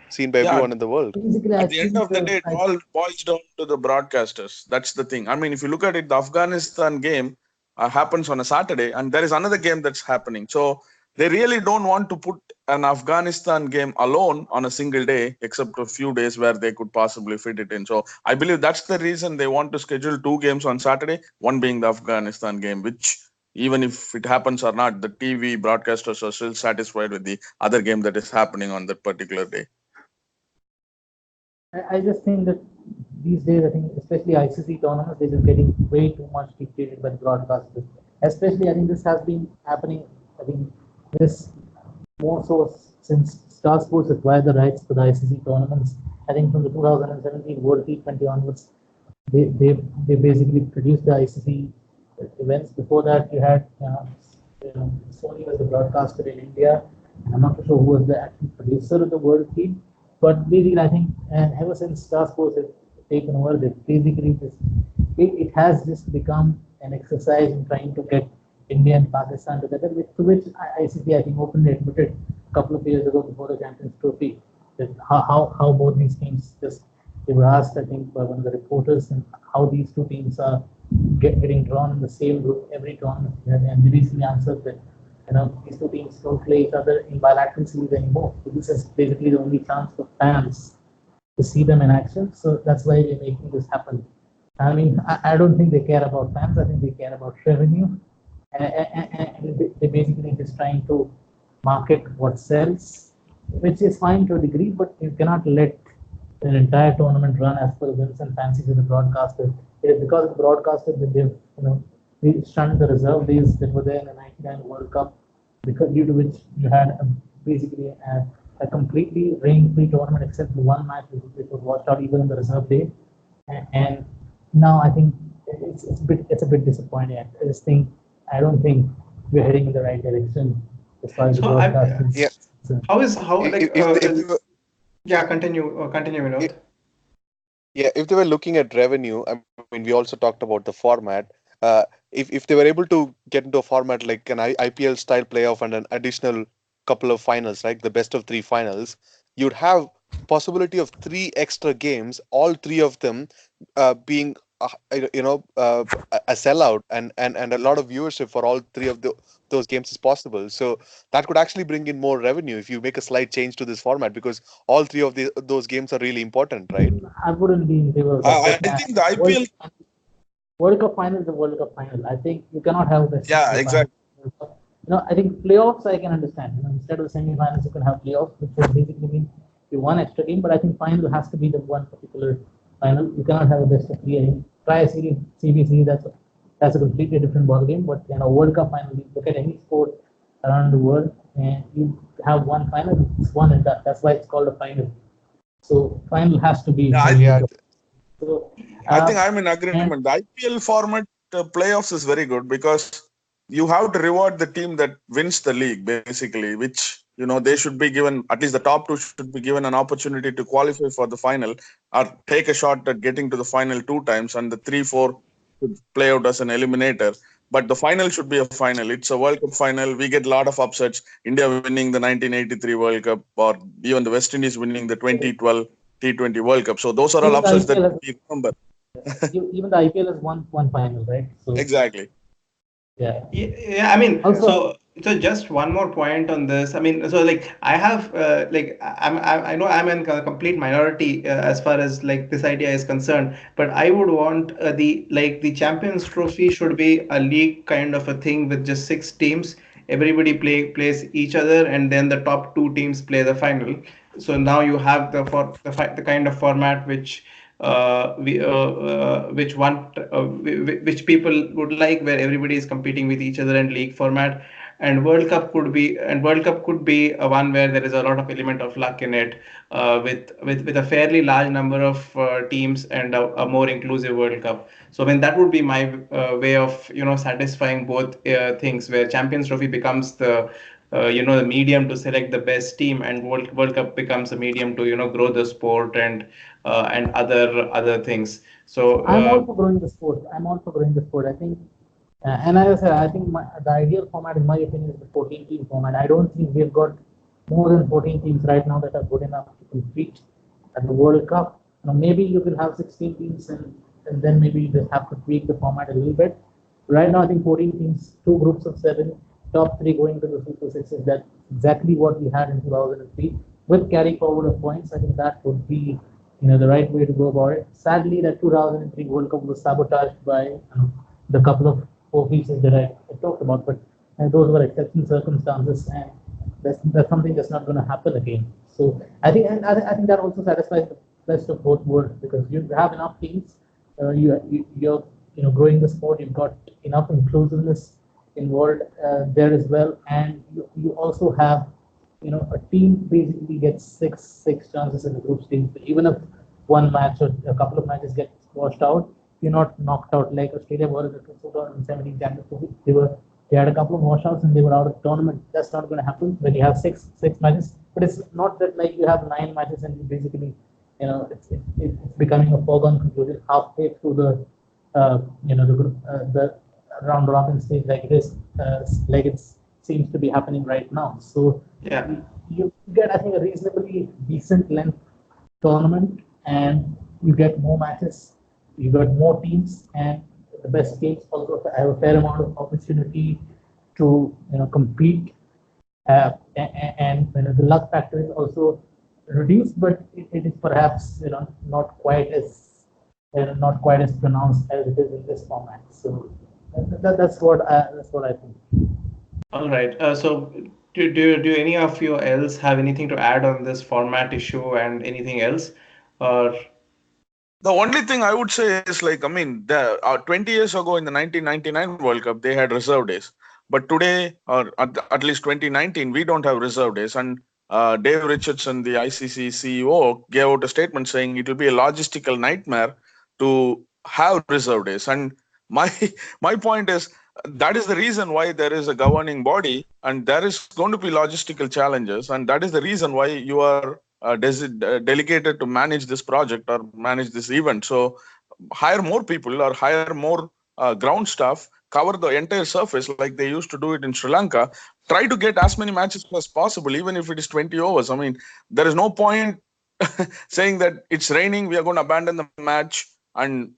seen by Yeah, everyone in the world. Basically, I at the end think of the day, it all boils down to the broadcasters. That's the thing. I mean, if you look at it, the Afghanistan game happens on a Saturday, and there is another game that's happening. So they really don't want to put an Afghanistan game alone on a single day, except a few days where they could possibly fit it in. So I believe that's the reason they want to schedule 2 games on Saturday, one being the Afghanistan game, which even if it happens or not, the TV broadcasters are still satisfied with the other game that is happening on that particular day. I just think that these days, I think especially ICC tournaments, they're just getting way too much dictated by the broadcasters. Especially, I think this has been happening. I think this more so since Star Sports acquired the rights to the ICC tournaments. I think from the 2017 World T20 onwards, they basically produced the ICC events. Before that, you had Sony was the broadcaster in India. I'm not sure who was the actual producer of the World Team, but basically, I think, and ever since Star Sports has taken over, that basically it has just become an exercise in trying to get India and Pakistan together, to which ICC I think openly admitted a couple of years ago before the Champions Trophy that how both these teams just they were asked I think by one of the reporters and how these two teams are getting drawn in the same group every tournament, and they basically answered that these two teams don't play each other in bilateral series anymore. So this is basically the only chance for fans to see them in action. So that's why they're making this happen. I mean, I don't think they care about fans. I think they care about revenue. And they're basically just trying to market what sells, which is fine to a degree, but you cannot let an entire tournament run as per the whims and fancies of the broadcaster. It is because of the broadcaster that they shunned the reserve days that were there in the '99 World Cup, because due to which you had basically a completely rain-free tournament except for one match which was washed out even in the reserve day. And now I think it's a bit disappointing. I just think I don't think we're heading in the right direction as far as the So broadcasting. Yeah. how If they were, yeah, continue, Vinod. Yeah, if they were looking at revenue, I mean, we also talked about the format. If they were able to get into a format like an IPL style playoff and an additional couple of finals, right, the best of three finals, you'd have possibility of three extra games, all three of them being a sellout, and a lot of viewership for all three of those games is possible. So that could actually bring in more revenue if you make a slight change to this format, because all three of those games are really important, right? I wouldn't be in favor of that. I think the IPL. World Cup final is a World Cup final. I think you cannot have best of Yeah, three final. exactly. I think playoffs I can understand. Instead of semi-finals, you can have playoffs, which would basically mean you one extra game. But I think final has to be the one particular final. You cannot have a best of three. I think try a series, CBC. That's a completely different ball game. But World Cup final, you look at any sport around the world, and you have one final. It's one and done. That's why it's called a final. So final has to be. Yeah, Yeah. So, I think I'm in and agreement. The IPL format playoffs is very good because you have to reward the team that wins the league, basically, which they should be given, at least the top two should be given an opportunity to qualify for the final or take a shot at getting to the final two times, and the 3-4 should play out as an eliminator. But the final should be a final. It's a World Cup final. We get a lot of upsets. India winning the 1983 World Cup, or even the West Indies winning the 2012 T20 World Cup. So those are all even the upsets that IPL has we remember. even the IPL has one final, right? So Exactly. yeah. Yeah, I mean, Also, so just one more point on this. I mean, so like I have like I know I'm in a complete minority as far as like this idea is concerned, but I would want the Champions Trophy should be a league kind of a thing with just six teams. Everybody plays each other, and then the top two teams play the final. So now you have the kind of format which people would like, where everybody is competing with each other in league format. And World Cup could be a one where there is a lot of element of luck in it, with a fairly large number of teams and a more inclusive World Cup. So I mean that would be my way of satisfying both things, where Champions Trophy becomes the medium to select the best team, and World Cup becomes a medium to grow the sport and other things. So I'm all for growing the sport. I'm all for growing the sport. I think, and as I said, I think the ideal format, in my opinion, is the 14 team format. I don't think we've got more than 14 teams right now that are good enough to compete at the World Cup. Maybe you can have 16 teams, and then maybe you just have to tweak the format a little bit. Right now, I think 14 teams, two groups of seven, top three going to the Super Sixes. That's exactly what we had in 2003. With carry forward of points, I think that would be the right way to go about it. Sadly, that 2003 World Cup was sabotaged by the couple of four pieces that I talked about, but those were exceptional circumstances, and that's something that's not going to happen again. So I think that also satisfies the best of both worlds, because you have enough teams, you're growing the sport, you've got enough inclusiveness involved there as well, and you also have a team basically gets six chances in the group stage. So even if one match or a couple of matches get washed out, you're not knocked out like Australia were in the 2017 Champions Trophy. They had a couple of washouts and they were out of the tournament. That's not going to happen when you have six matches. But it's not that like you have nine matches and you basically it's becoming a foregone conclusion halfway through the group the round robin stage, like it is like it seems to be happening right now. So yeah. you get, I think, a reasonably decent length tournament, and you get more matches, you got more teams, and the best teams also have a fair amount of opportunity to compete. And the luck factor is also reduced, but it is perhaps not quite as not quite as pronounced as it is in this format. So that's what I think. All right. So do any of you else have anything to add on this format issue and anything else, or? The only thing I would say is, like, I mean, 20 years ago in the 1999 World Cup, they had reserve days. But today, or at least 2019, we don't have reserve days. And Dave Richardson, the ICC CEO, gave out a statement saying it will be a logistical nightmare to have reserve days. And my my point is, that is the reason why there is a governing body, and there is going to be logistical challenges. And that is the reason why you are delegated to manage this project or manage this event. So hire more people or hire more ground staff, cover the entire surface like they used to do it in Sri Lanka. Try to get as many matches as possible, even if it is 20 overs. I mean, there is no point saying that it's raining, we are going to abandon the match and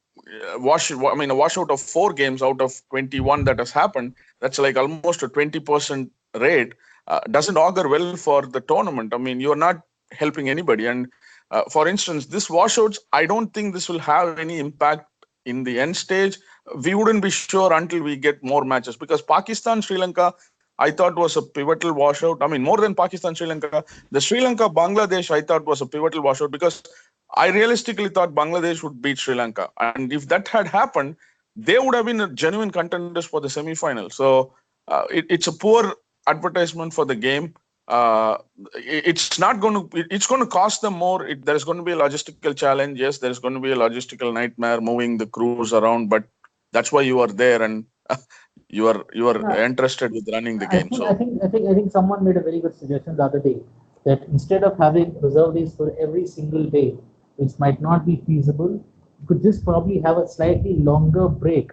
a washout of 4 games out of 21 that has happened. That's like almost a 20% rate. Doesn't augur well for the tournament. I mean, you're not helping anybody. And for instance, this washouts, I don't think this will have any impact in the end stage. We wouldn't be sure until we get more matches, because Pakistan, Sri Lanka, I thought was a pivotal washout. I mean, more than Pakistan, Sri Lanka, the Sri Lanka, Bangladesh, I thought was a pivotal washout, because I realistically thought Bangladesh would beat Sri Lanka. And if that had happened, they would have been a genuine contenders for the semi-final. So it's a poor advertisement for the game. It's going to cost them more. There's going to be a logistical challenge. Yes, there's going to be a logistical nightmare moving the crews around, but that's why you are there, and you are interested with running the game. I think someone made a very good suggestion the other day, that instead of having reserve days for every single day, which might not be feasible, you could just probably have a slightly longer break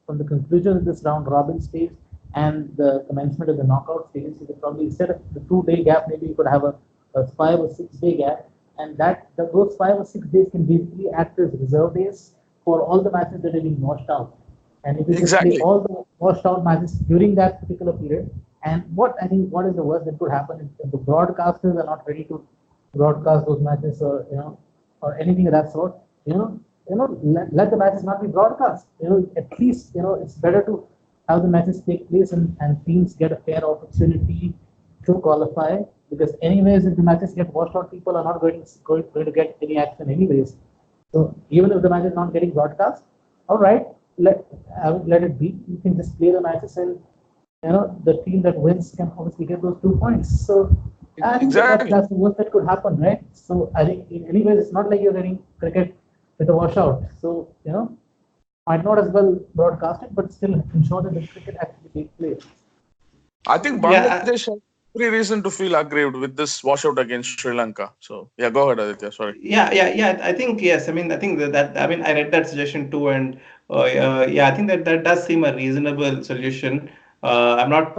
from the conclusion of this round robin stage and the commencement of the knockout stage. You could probably, instead of the 2-day gap, maybe you could have a 5 or 6 day gap, and those 5 or 6 days can basically act as reserve days for all the matches that are being washed out. And if you just play all the washed out matches during that particular period, and what is the worst that could happen if the broadcasters are not ready to broadcast those matches, or anything of that sort, let the matches not be broadcast. At least, it's better to have the matches take place and teams get a fair opportunity to qualify, because anyways, if the matches get washed out, people are not going to get any action anyways. So even if the match is not getting broadcast, all right, let it be. You can just play the matches, and the team that wins can obviously get those 2 points. So I think that's the worst that could happen, right? So I think anyways, it's not like you're getting cricket with a washout. So might not as well broadcast it, but still ensure that the cricket actually takes place. I think Bangladesh has every reason to feel aggrieved with this washout against Sri Lanka. So yeah, go ahead, Aditya. Sorry. Yeah. I think yes. I mean, I think that I mean, I read that suggestion too, and I think that does seem a reasonable solution. I'm not. It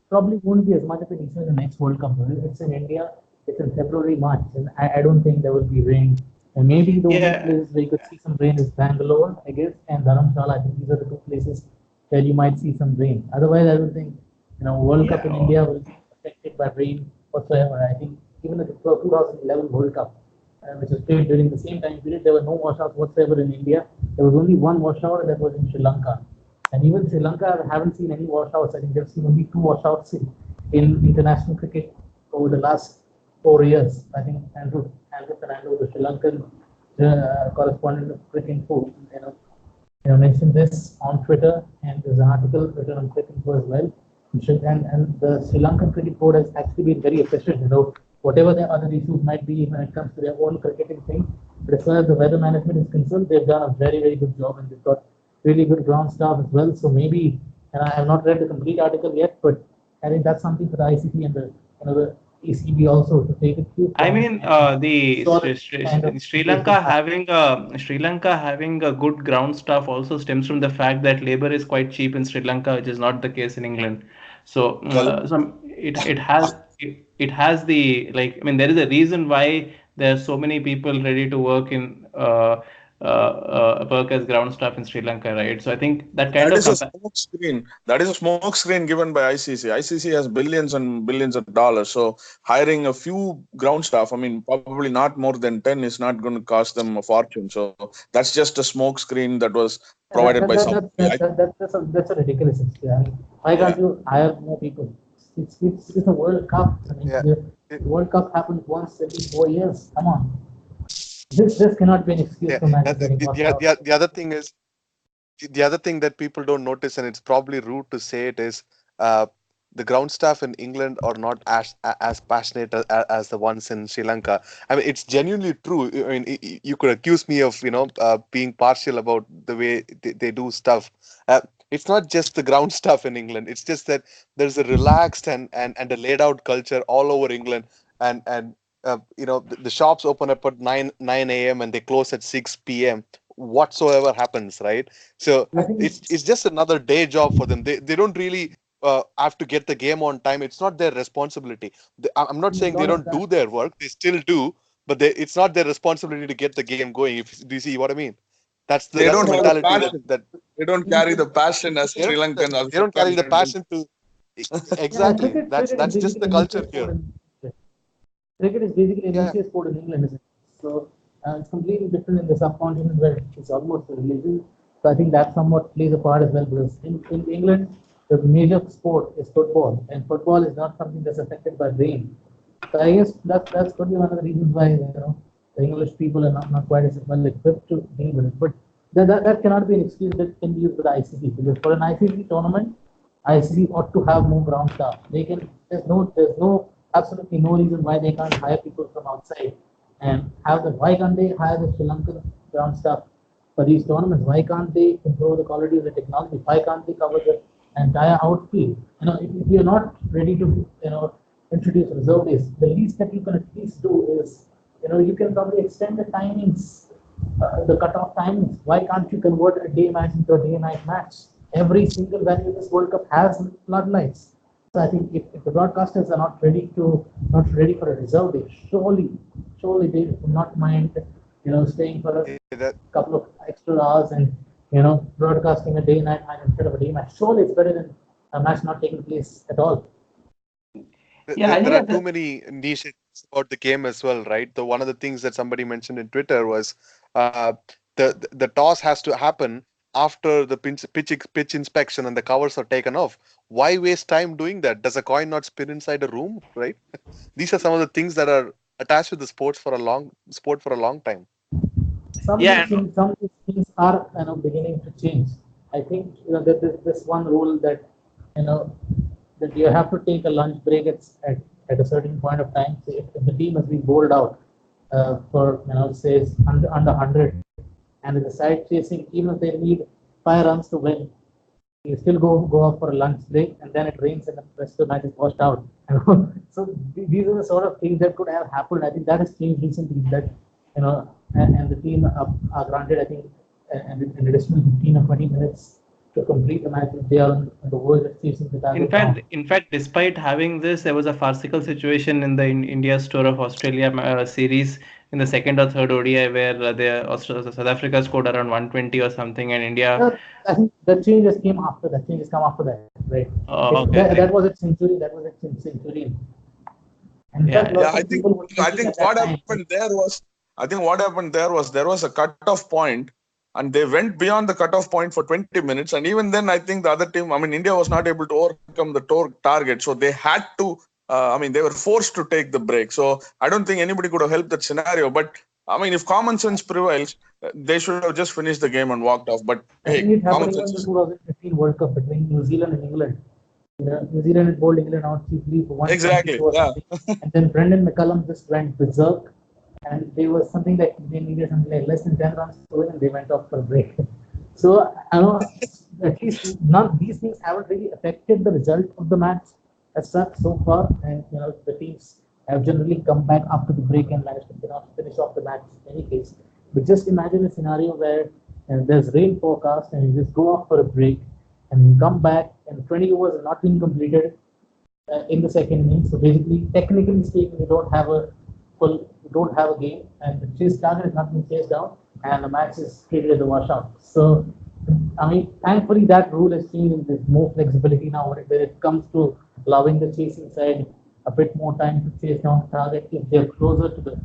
probably won't be as much of an issue in the next World Cup. It's in India. It's in February, March, and I don't think there will be rain. And maybe the only places where you could see some rain is Bangalore, I guess, and Dharamshala. I think these are the 2 places where you might see some rain. Otherwise, I don't think World Cup in India will be affected by rain whatsoever. I think even at the 2011 World Cup, which was played during the same time period, there were no washouts whatsoever in India. There was only one washout, and that was in Sri Lanka. And even Sri Lanka haven't seen any washouts. I think they've seen only 2 washouts in international cricket over the last 4 years. I think Andrew Fernando, the Sri Lankan correspondent of Cricket Info, mentioned this on Twitter, and there's an article written on Cricket Info as well. And the Sri Lankan Cricket Board has actually been very efficient. Whatever their other issues might be when it comes to their own cricketing thing, but as far as the weather management is concerned, they've done a very, very good job, and they've got really good ground staff as well. So maybe, and I have not read the complete article yet, but I think that's something for the ICC and the ECB also to take a cue. I mean, Sri Lanka having a good ground staff also stems from the fact that labor is quite cheap in Sri Lanka, which is not the case in England. So, it has the, like, I mean, there is a reason why there are so many people ready to work in work as ground staff in Sri Lanka, right? So I think that kind of a smoke screen. That is a smoke screen given by ICC. ICC has billions and billions of dollars. So hiring a few ground staff, I mean, probably not more than 10, is not going to cost them a fortune. So that's just a smoke screen that was provided by someone. That's a ridiculous thing. I mean, why can't you hire more people? It's a World Cup. I mean, the World Cup happens once every 4 years. Come on. This cannot be an excuse for matches getting washed out. The other thing is, the other thing that people don't notice, and it's probably rude to say it, is the ground staff in England are not as passionate as the ones in Sri Lanka. I mean, it's genuinely true. I mean, you could accuse me of being partial about the way they do stuff. It's not just the ground stuff in England. It's just that there's a relaxed and a laid out culture all over England, and the shops open up at 9 a.m. and they close at 6 p.m. Whatsoever happens, right? So I think it's just another day job for them. They don't really have to get the game on time. It's not their responsibility. I'm not saying they not of don't that. do their work. They still do, but it's not their responsibility to get the game going. Do you see what I mean? They That's the don't have the mentality passion. that They don't carry the passion as they Sri don't Lankan they don't carry the also. passion to Yeah, exactly. cricket is That's just basically the a culture niche sport here. in cricket is basically a Yeah. niche sport in England, isn't it? So it's completely different in the subcontinent where it's almost a religion. So I think that somewhat plays a part as well because in England the major sport is football, and football is not something that's affected by rain. So I guess that's probably one of the reasons why the English people are not quite as well equipped to deal with it. But that cannot be an excuse that can be used by the ICC because for an ICC tournament, ICC ought to have more ground staff. They can. There's no absolutely no reason why they can't hire people from outside and have them. Why can't they hire the Sri Lankan ground staff for these tournaments? Why can't they improve the quality of the technology? Why can't they cover the entire outfield? If you're not ready to introduce reserve days, the least that you can at least do is you can probably extend the timings, the cutoff timings. Why can't you convert a day match into a day-night match? Every single venue in this World Cup has floodlights. So I think if the broadcasters are not ready for a reserve day, surely they will not mind, staying for a That couple of extra hours and broadcasting a day-night match instead of a day match. Surely it's better than a match not taking place at all. Yeah, I there think are at too the, many niches about the game as well, right? The one of the things that somebody mentioned in Twitter was the toss has to happen after the pitch inspection and the covers are taken off. Why waste time doing that? Does a coin not spin inside a room, right? These are some of the things that are attached to the sport for a long time. yeah, Some of these things are beginning to change. I think that there's this one rule that you know that you have to take a lunch break at a certain point of time. So if the team has been bowled out for say under 100 and is the side chasing, even if they need 5 runs to win, you still go out for a lunch break and then it rains and the rest of the match is washed out. So these are the sort of things that could have happened. I think that has changed recently. That and the team are granted, I think, an additional 15 or 20 minutes to complete the match if they are on the verge of chasing the in target fact, down. in fact, despite having this, there was a farcical situation in the India Tour of Australia series in the second or third ODI where South Africa scored around 120 or something, and India. Uh, I think the changes came after that. Changes come after that, right? Okay, That was its century. That was its century. In fact, yeah, lots Yeah, of people were I thinking think at that time. what happened there was there was a cutoff point, and they went beyond the cutoff point for 20 minutes. And even then, I think the other team, I mean, India was not able to overcome the target, so they had to. I mean, they were forced to take the break. So I don't think anybody could have helped that scenario. But I mean, if common sense prevails, they should have just finished the game and walked off. But I think hey, it happened common even in sense the is 2015 World Cup between New Zealand and England. New Zealand had bowled England out cheaply for exactly 122 or yeah. something, and then Brendan McCullum just went berserk, and there was something like they needed something like less than 10 runs to win, and they went off for a break. So I know at least none these things haven't really affected the result of the match as such so far, and the teams have generally come back after the break and managed to finish off the match in any case. But just imagine a scenario where there's rain forecast and you just go off for a break and you come back and 20 overs have not been completed in the second innings. So basically, technically speaking, you don't have a game, and the chase target is not being chased down, and the match is treated as a washout. So, I mean, thankfully that rule has changed, and there's more flexibility now when it comes to allowing the chasing side a bit more time to chase down the target if they're closer to the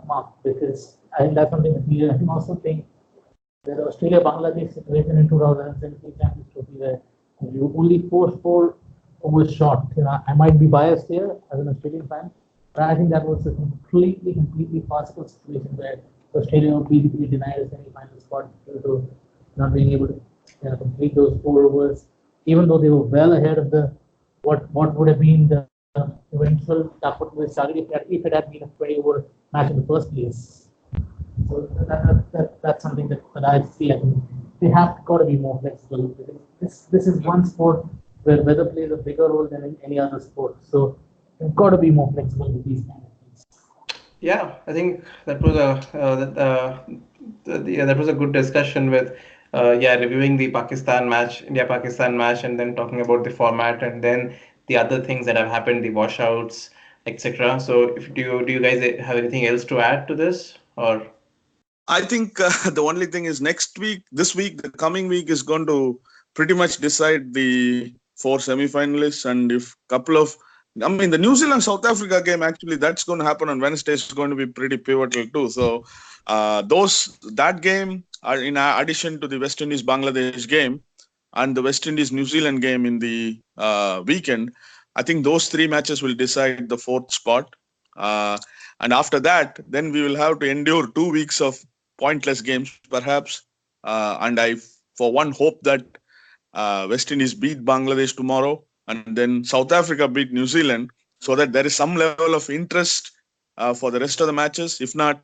mark. Because I think that's something that we I think also think the Australia-Bangladesh situation in 2017 Champions Trophy where you only forced 4 overs short. I might be biased here as an Australian fan, but I think that was a completely farcical situation where Australia basically denied a semi-final spot due to not being able to complete those 4 overs, even though they were well ahead of the what would have been the eventual target if it had been a 20-over match in the first place. So that's something that I see. I think they have got to be more flexible. This is one sport where weather plays a bigger role than in any other sport. So you've got to be more flexible with these kind of things. Yeah, I think that was yeah, that was a good discussion with yeah, reviewing the Pakistan match, India Pakistan match, and then talking about the format, and then the other things that have happened, the washouts, etc. So, if do you guys have anything else to add to this, or? I think the only thing is this week, the coming week is going to pretty much decide the four semi-finalists, and if couple of, I mean, the New Zealand South Africa game actually that's going to happen on Wednesday is going to be pretty pivotal too. So that game are in addition to the West Indies Bangladesh game and the West Indies New Zealand game in the weekend. I think those three matches will decide the fourth spot. And after that, then we will have to endure 2 weeks of pointless games, perhaps. And I, for one, hope that West Indies beat Bangladesh tomorrow, and then South Africa beat New Zealand, so that there is some level of interest for the rest of the matches. If not,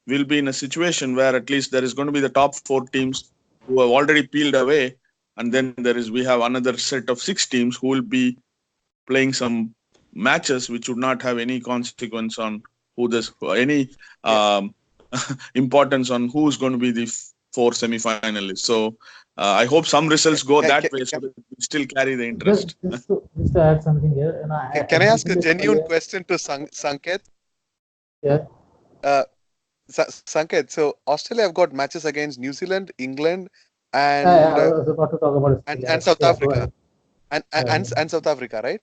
we'll be in a situation where at least there is going to be the top four teams who have already peeled away, and then we have another set of six teams who will be playing some matches which would not have any consequence on any um, importance on who's going to be the four semi-finalists. So I hope some results go Can, that can, way so can, that we still carry the interest. Just to add something here, and can I I ask a mentioned this genuine earlier. question to Sanket? Yeah, Uh, Sanket, so Australia have got matches against New Zealand, England, and I was about to talk about Australia. South Yeah, go Africa, ahead. and, Yeah, and and South Africa, right?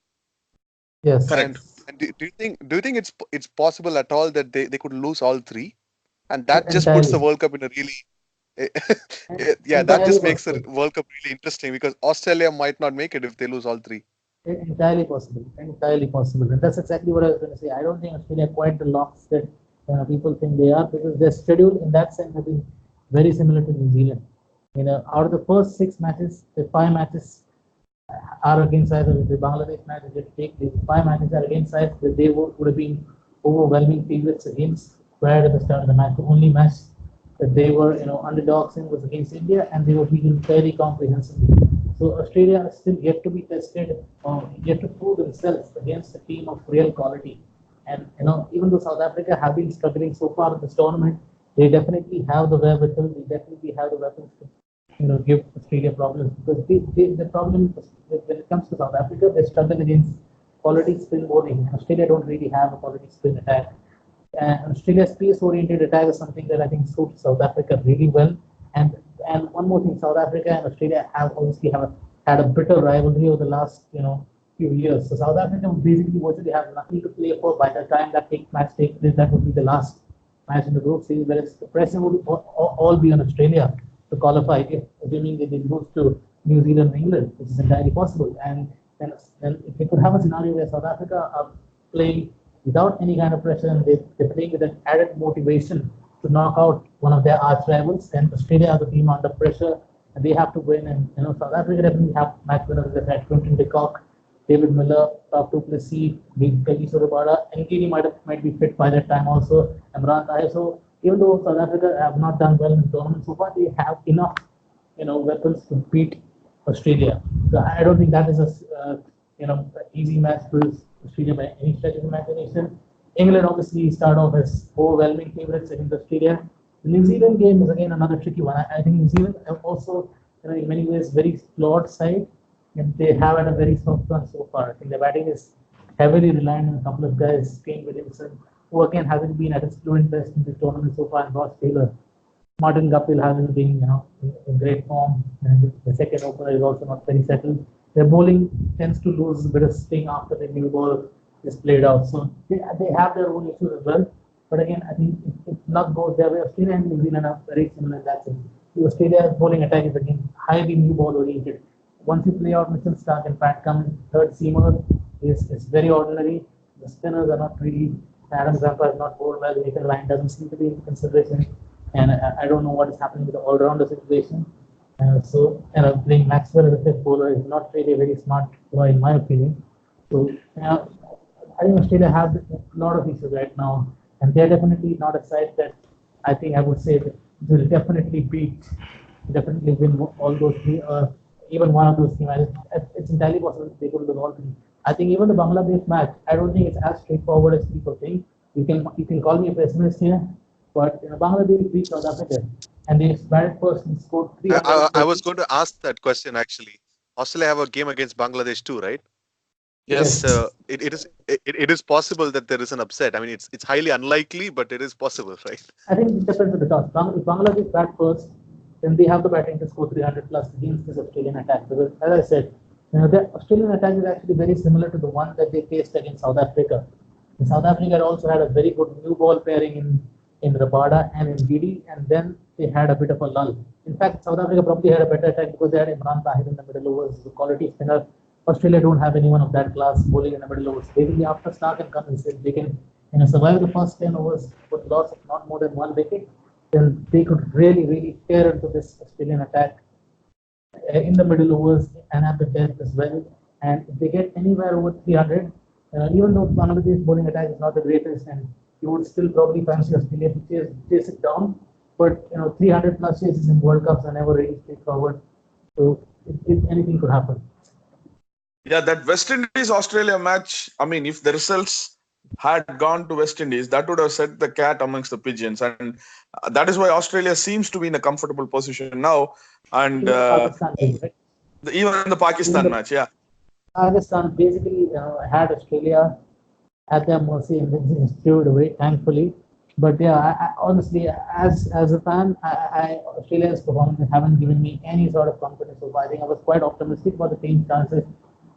yes. And Correct. do you think it's possible at all that they could lose all three, and that just puts the Entirely. World Cup in a really yeah, that Entirely just makes the possible. World Cup really interesting because Australia might not make it if they lose all three. Entirely possible. Entirely possible. And that's exactly what I was going to say. I don't think Australia quite the locks that people think they are, because their schedule in that sense has been very similar to New Zealand. Out of the first six matches, the five matches are against sides of the Bangladesh match. If you take the five matches are against sides that they would have been overwhelming favorites against prior to the start of the match. The only match that they were underdogs in was against India, and they were beaten very comprehensively. So Australia is still yet to be tested, yet to prove themselves against a team of real quality. And even though South Africa have been struggling so far in this tournament, they definitely have the wherewithal. They definitely have the weapons to give Australia problems, because the problem when it comes to South Africa, they struggle against quality spin bowling. Australia don't really have a quality spin attack. Australia's pace-oriented attack is something that I think suits South Africa really well. And and one more thing, South Africa and Australia have obviously had a bitter rivalry over the last few years. So South Africa would basically virtually have nothing to play for by the time that match takes place. That would be the last match in the group series, whereas the pressure would all be on Australia to qualify, if assuming that they lose to New Zealand and England, which is entirely possible. And then if we could have a scenario where South Africa are playing without any kind of pressure, and they're playing with an added motivation to knock out one of their arch rivals, then Australia are the team under pressure and they have to win. And South Africa definitely have match winners like Quinton de Kock, David Miller, Faf du Plessis, Peggy Sorabada, and Nkini might be fit by that time also, Imran Tahir. So even though South Africa have not done well in the tournament so far, they have enough weapons to beat Australia. So I don't think that is a easy match for Australia by any stretch of imagination. England obviously start off as overwhelming favorites against Australia. The New Zealand game is again another tricky one. I think New Zealand have also, in many ways, very flawed side, and they have had a very soft run so far. I think the batting is heavily reliant on a couple of guys, Kane Williamson, who again hasn't been at his fluent best in the tournament so far, and Ross Taylor. Martin Guptill hasn't been, in great form, and the second opener is also not very settled. Their bowling tends to lose a bit of sting after the new ball is played out. So they have their own issues as well. But again, I think if luck goes their way, Australia and New Zealand are very similar in that sense. Australia's bowling attack is again highly new ball oriented. Once you play out Mitchell Starc and Pat Cummins, third seamer is very ordinary. The spinners are not really. Adam Zampa is not bowled well. Nathan Lyon doesn't seem to be in consideration, and I don't know what is happening with the all-rounder situation. Playing Maxwell as a fifth bowler is not really a very smart play, in my opinion. So I think Australia have a lot of issues right now, and they're definitely not a side that I think I would say that will definitely win all those three, even one of those three matches. It's entirely possible they could win all three. I think even the Bangladesh match, I don't think it's as straightforward as people think. You can call me a pessimist here, but Bangladesh beat South Africa, and they batted first and scored I 330. was going to ask that question actually. Australia have a game against Bangladesh too, right? Yes. It is possible that there is an upset. I mean, it's highly unlikely, but it is possible, right? I think it depends on the toss. If Bangladesh bat first, then they have the batting to score 300 plus against this Australian attack. Because as I said, the Australian attack is actually very similar to the one that they faced against South Africa. And South Africa also had a very good new ball pairing in Rabada and in Didi, and then they had a bit of a lull. In fact, South Africa probably had a better attack because they had Imran Tahir in the middle overs, the quality spinner. Australia don't have anyone of that class bowling in the middle overs. Basically, after Stark and Cummins, if they can survive the first 10 overs with loss of not more than one wicket, then they could really, really tear into this Australian attack in the middle overs and at the death as well. And if they get anywhere over 300, even though Bangladesh bowling attack is not the greatest, and you would still probably fancy Australia to chase it down. But 300 plus chases in World Cups are never really straightforward. So anything could happen. Yeah, that West Indies Australia match. I mean, if the results had gone to West Indies, that would have set the cat amongst the pigeons, and that is why Australia seems to be in a comfortable position now. And Even Pakistan, right? even the Even Pakistan the match, yeah. Pakistan basically had Australia at their mercy and then threw it away, thankfully. But yeah, honestly, as a fan, Australia's performance haven't given me any sort of confidence. So I think I was quite optimistic about the team's chances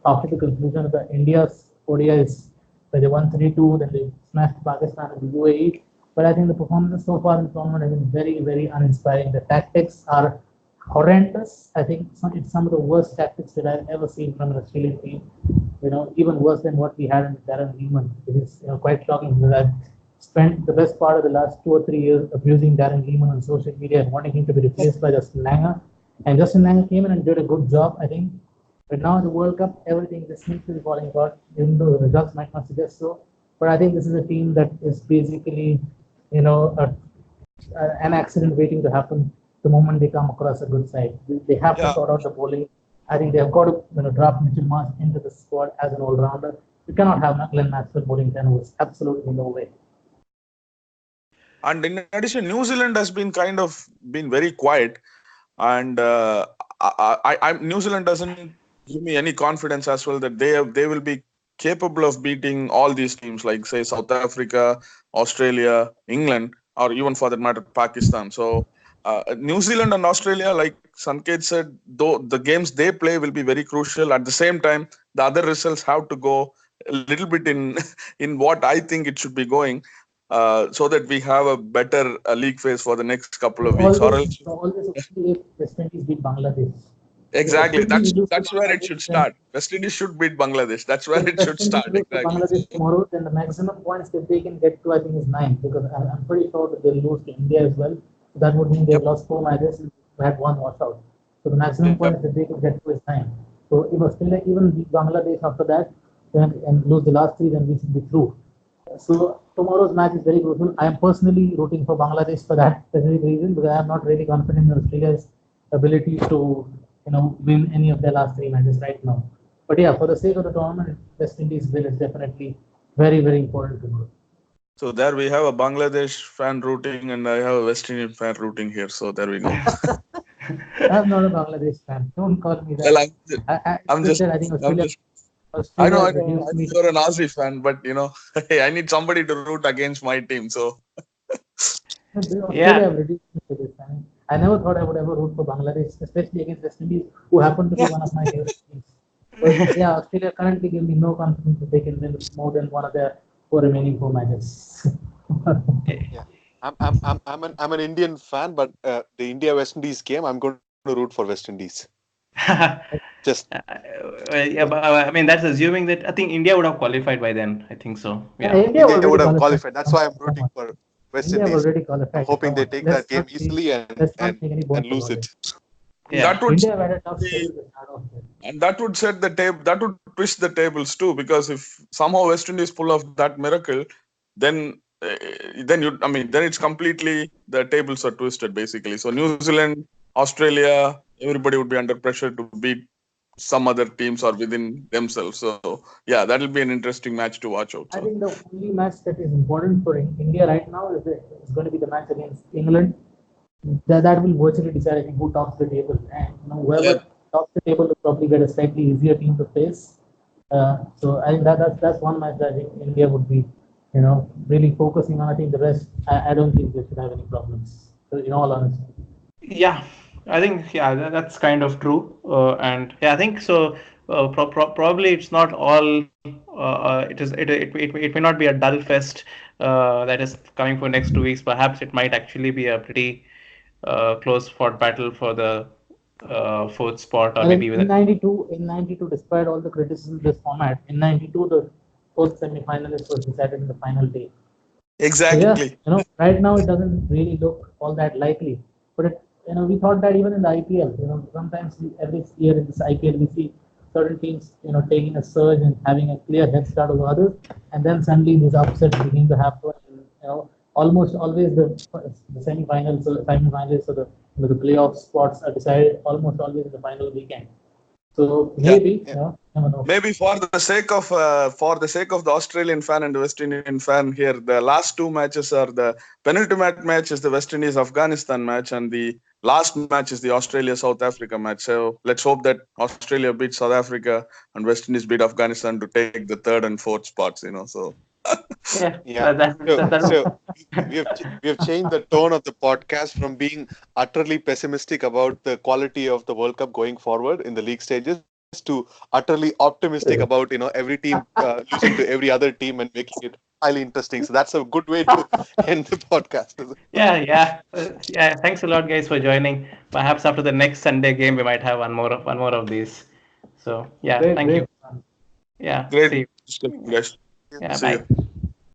after the conclusion of the India's ODIs, where they won 3-2, then they smashed Pakistan and the UAE. But I think the performance so far in the tournament has been very, very uninspiring. The tactics are horrendous. I think it's some of the worst tactics that I've ever seen from an Australian team. Even worse than what we had in Darren Lehmann. It is quite shocking because I've spent the best part of the last 2 or 3 years abusing Darren Lehmann on social media and wanting him to be replaced by Justin Langer. And Justin Langer came in and did a good job, I think. But now in the World Cup, everything just seems to be falling apart, even though the results might not suggest so. But I think this is a team that is basically, an accident waiting to happen the moment they come across a good side. They have to Yeah. sort out the bowling. I think they have got to draft Mitchell Marsh into the squad as an all-rounder. You cannot have Glenn Maxwell bowling 10 overs. Absolutely no way. And in addition, New Zealand has been kind of been very quiet, and New Zealand doesn't give me any confidence as well that they will be capable of beating all these teams like say South Africa, Australia, England, or even for that matter Pakistan. So New Zealand and Australia, like Sanket said, though the games they play will be very crucial. At the same time, the other results have to go a little bit in in what I think it should be going. So that we have a better league phase for the next couple of weeks. Or else, Always if West Indies beat Bangladesh. exactly, West Indies lose to that's where it Bangladesh, should then start. West Indies should beat Bangladesh. That's where if it should West Indies start. lose to Exactly. Bangladesh tomorrow, then the maximum points that they can get to, I think, is 9. Because I'm pretty sure that they'll lose to India as well. So that would mean they've Yep. lost 4 matches and had 1 washout. So the maximum Yep. points that they could get to is 9. So if Australia even beat Bangladesh after that, then and lose the last 3, then we should be through. So tomorrow's match is very crucial. I am personally rooting for Bangladesh for that specific reason because I am not really confident in Australia's ability to win any of their last 3 matches right now. But yeah, for the sake of the tournament, West Indies win is definitely very, very important tomorrow. So there we have a Bangladesh fan rooting, and I have a West Indian fan rooting here. So there we go. I'm not a Bangladesh fan. Don't call me Well, that. I'm just, I think I'm Australia, just. I Australia know, has reduced me to you're an Aussie fan, but I need somebody to root against my team. So Australia Yeah. have reduced me to this. I never thought I would ever root for Bangladesh, especially against West Indies, who happen to be one of my favorite teams. But yeah, Australia currently give me no confidence that they can win more than one of their 4 remaining matches. Yeah, I'm an Indian fan, but the India West Indies game, I'm going to root for West Indies. Just Yeah, but I mean that's assuming that I think India would have qualified by then. I think so. Yeah, Yeah. India India already would have qualified. qualified. That's why I'm Come rooting on. for West India have Indies. already I'm qualified. hoping Come they on. take that game Let's easily not make any bones and lose about it. it. Yeah. that would India have had a tough be, schedule to start off with. and that would set the table. That would twist the tables too, because if somehow West Indies pull off that miracle, then then it's completely the tables are twisted basically. So New Zealand, Australia, everybody would be under pressure to beat some other teams or within themselves. So yeah, that'll be an interesting match to watch out. I So. think the only match that is important for India right now is going to be the match against England. That will virtually decide, I think, who tops the table, and whoever tops the table will probably get a slightly easier team to face. So I think that's one match that I think India would be, really focusing on. I think the rest, I don't think they should have any problems. So, in all honesty. Yeah, I think that's kind of true, and yeah, I think so. Probably it's not all. It may not be a dull fest that is coming for next 2 weeks. Perhaps it might actually be a pretty close fought battle for the fourth spot, or I maybe think even in 92, despite all the criticism of this format, in 92 the fourth semi-finalist was decided in the final day. So yeah, Exactly. right now it doesn't really look all that likely. But we thought that even in the IPL, sometimes every year in this IPL we see certain teams, taking a surge and having a clear head start over others, and then suddenly these upsets begin to happen. And, almost always the semi-finalists or the playoff spots are decided almost always in the final weekend. So maybe, never know. Maybe for the sake of the Australian fan and the West Indian fan here, the last two matches are the penultimate match is the West Indies Afghanistan match, and the last match is the Australia South Africa match. So let's hope that Australia beats South Africa and West Indies beat Afghanistan to take the third and fourth spots. So. yeah. So we have changed the tone of the podcast from being utterly pessimistic about the quality of the World Cup going forward in the league stages to utterly optimistic about every team losing to every other team and making it highly interesting. So that's a good way to end the podcast. Yeah. Thanks a lot, guys, for joining. Perhaps after the next Sunday game, we might have one more of these. So yeah, thank you. Fun. Yeah, Great see you. discussion, guys. Yeah, See bye. you.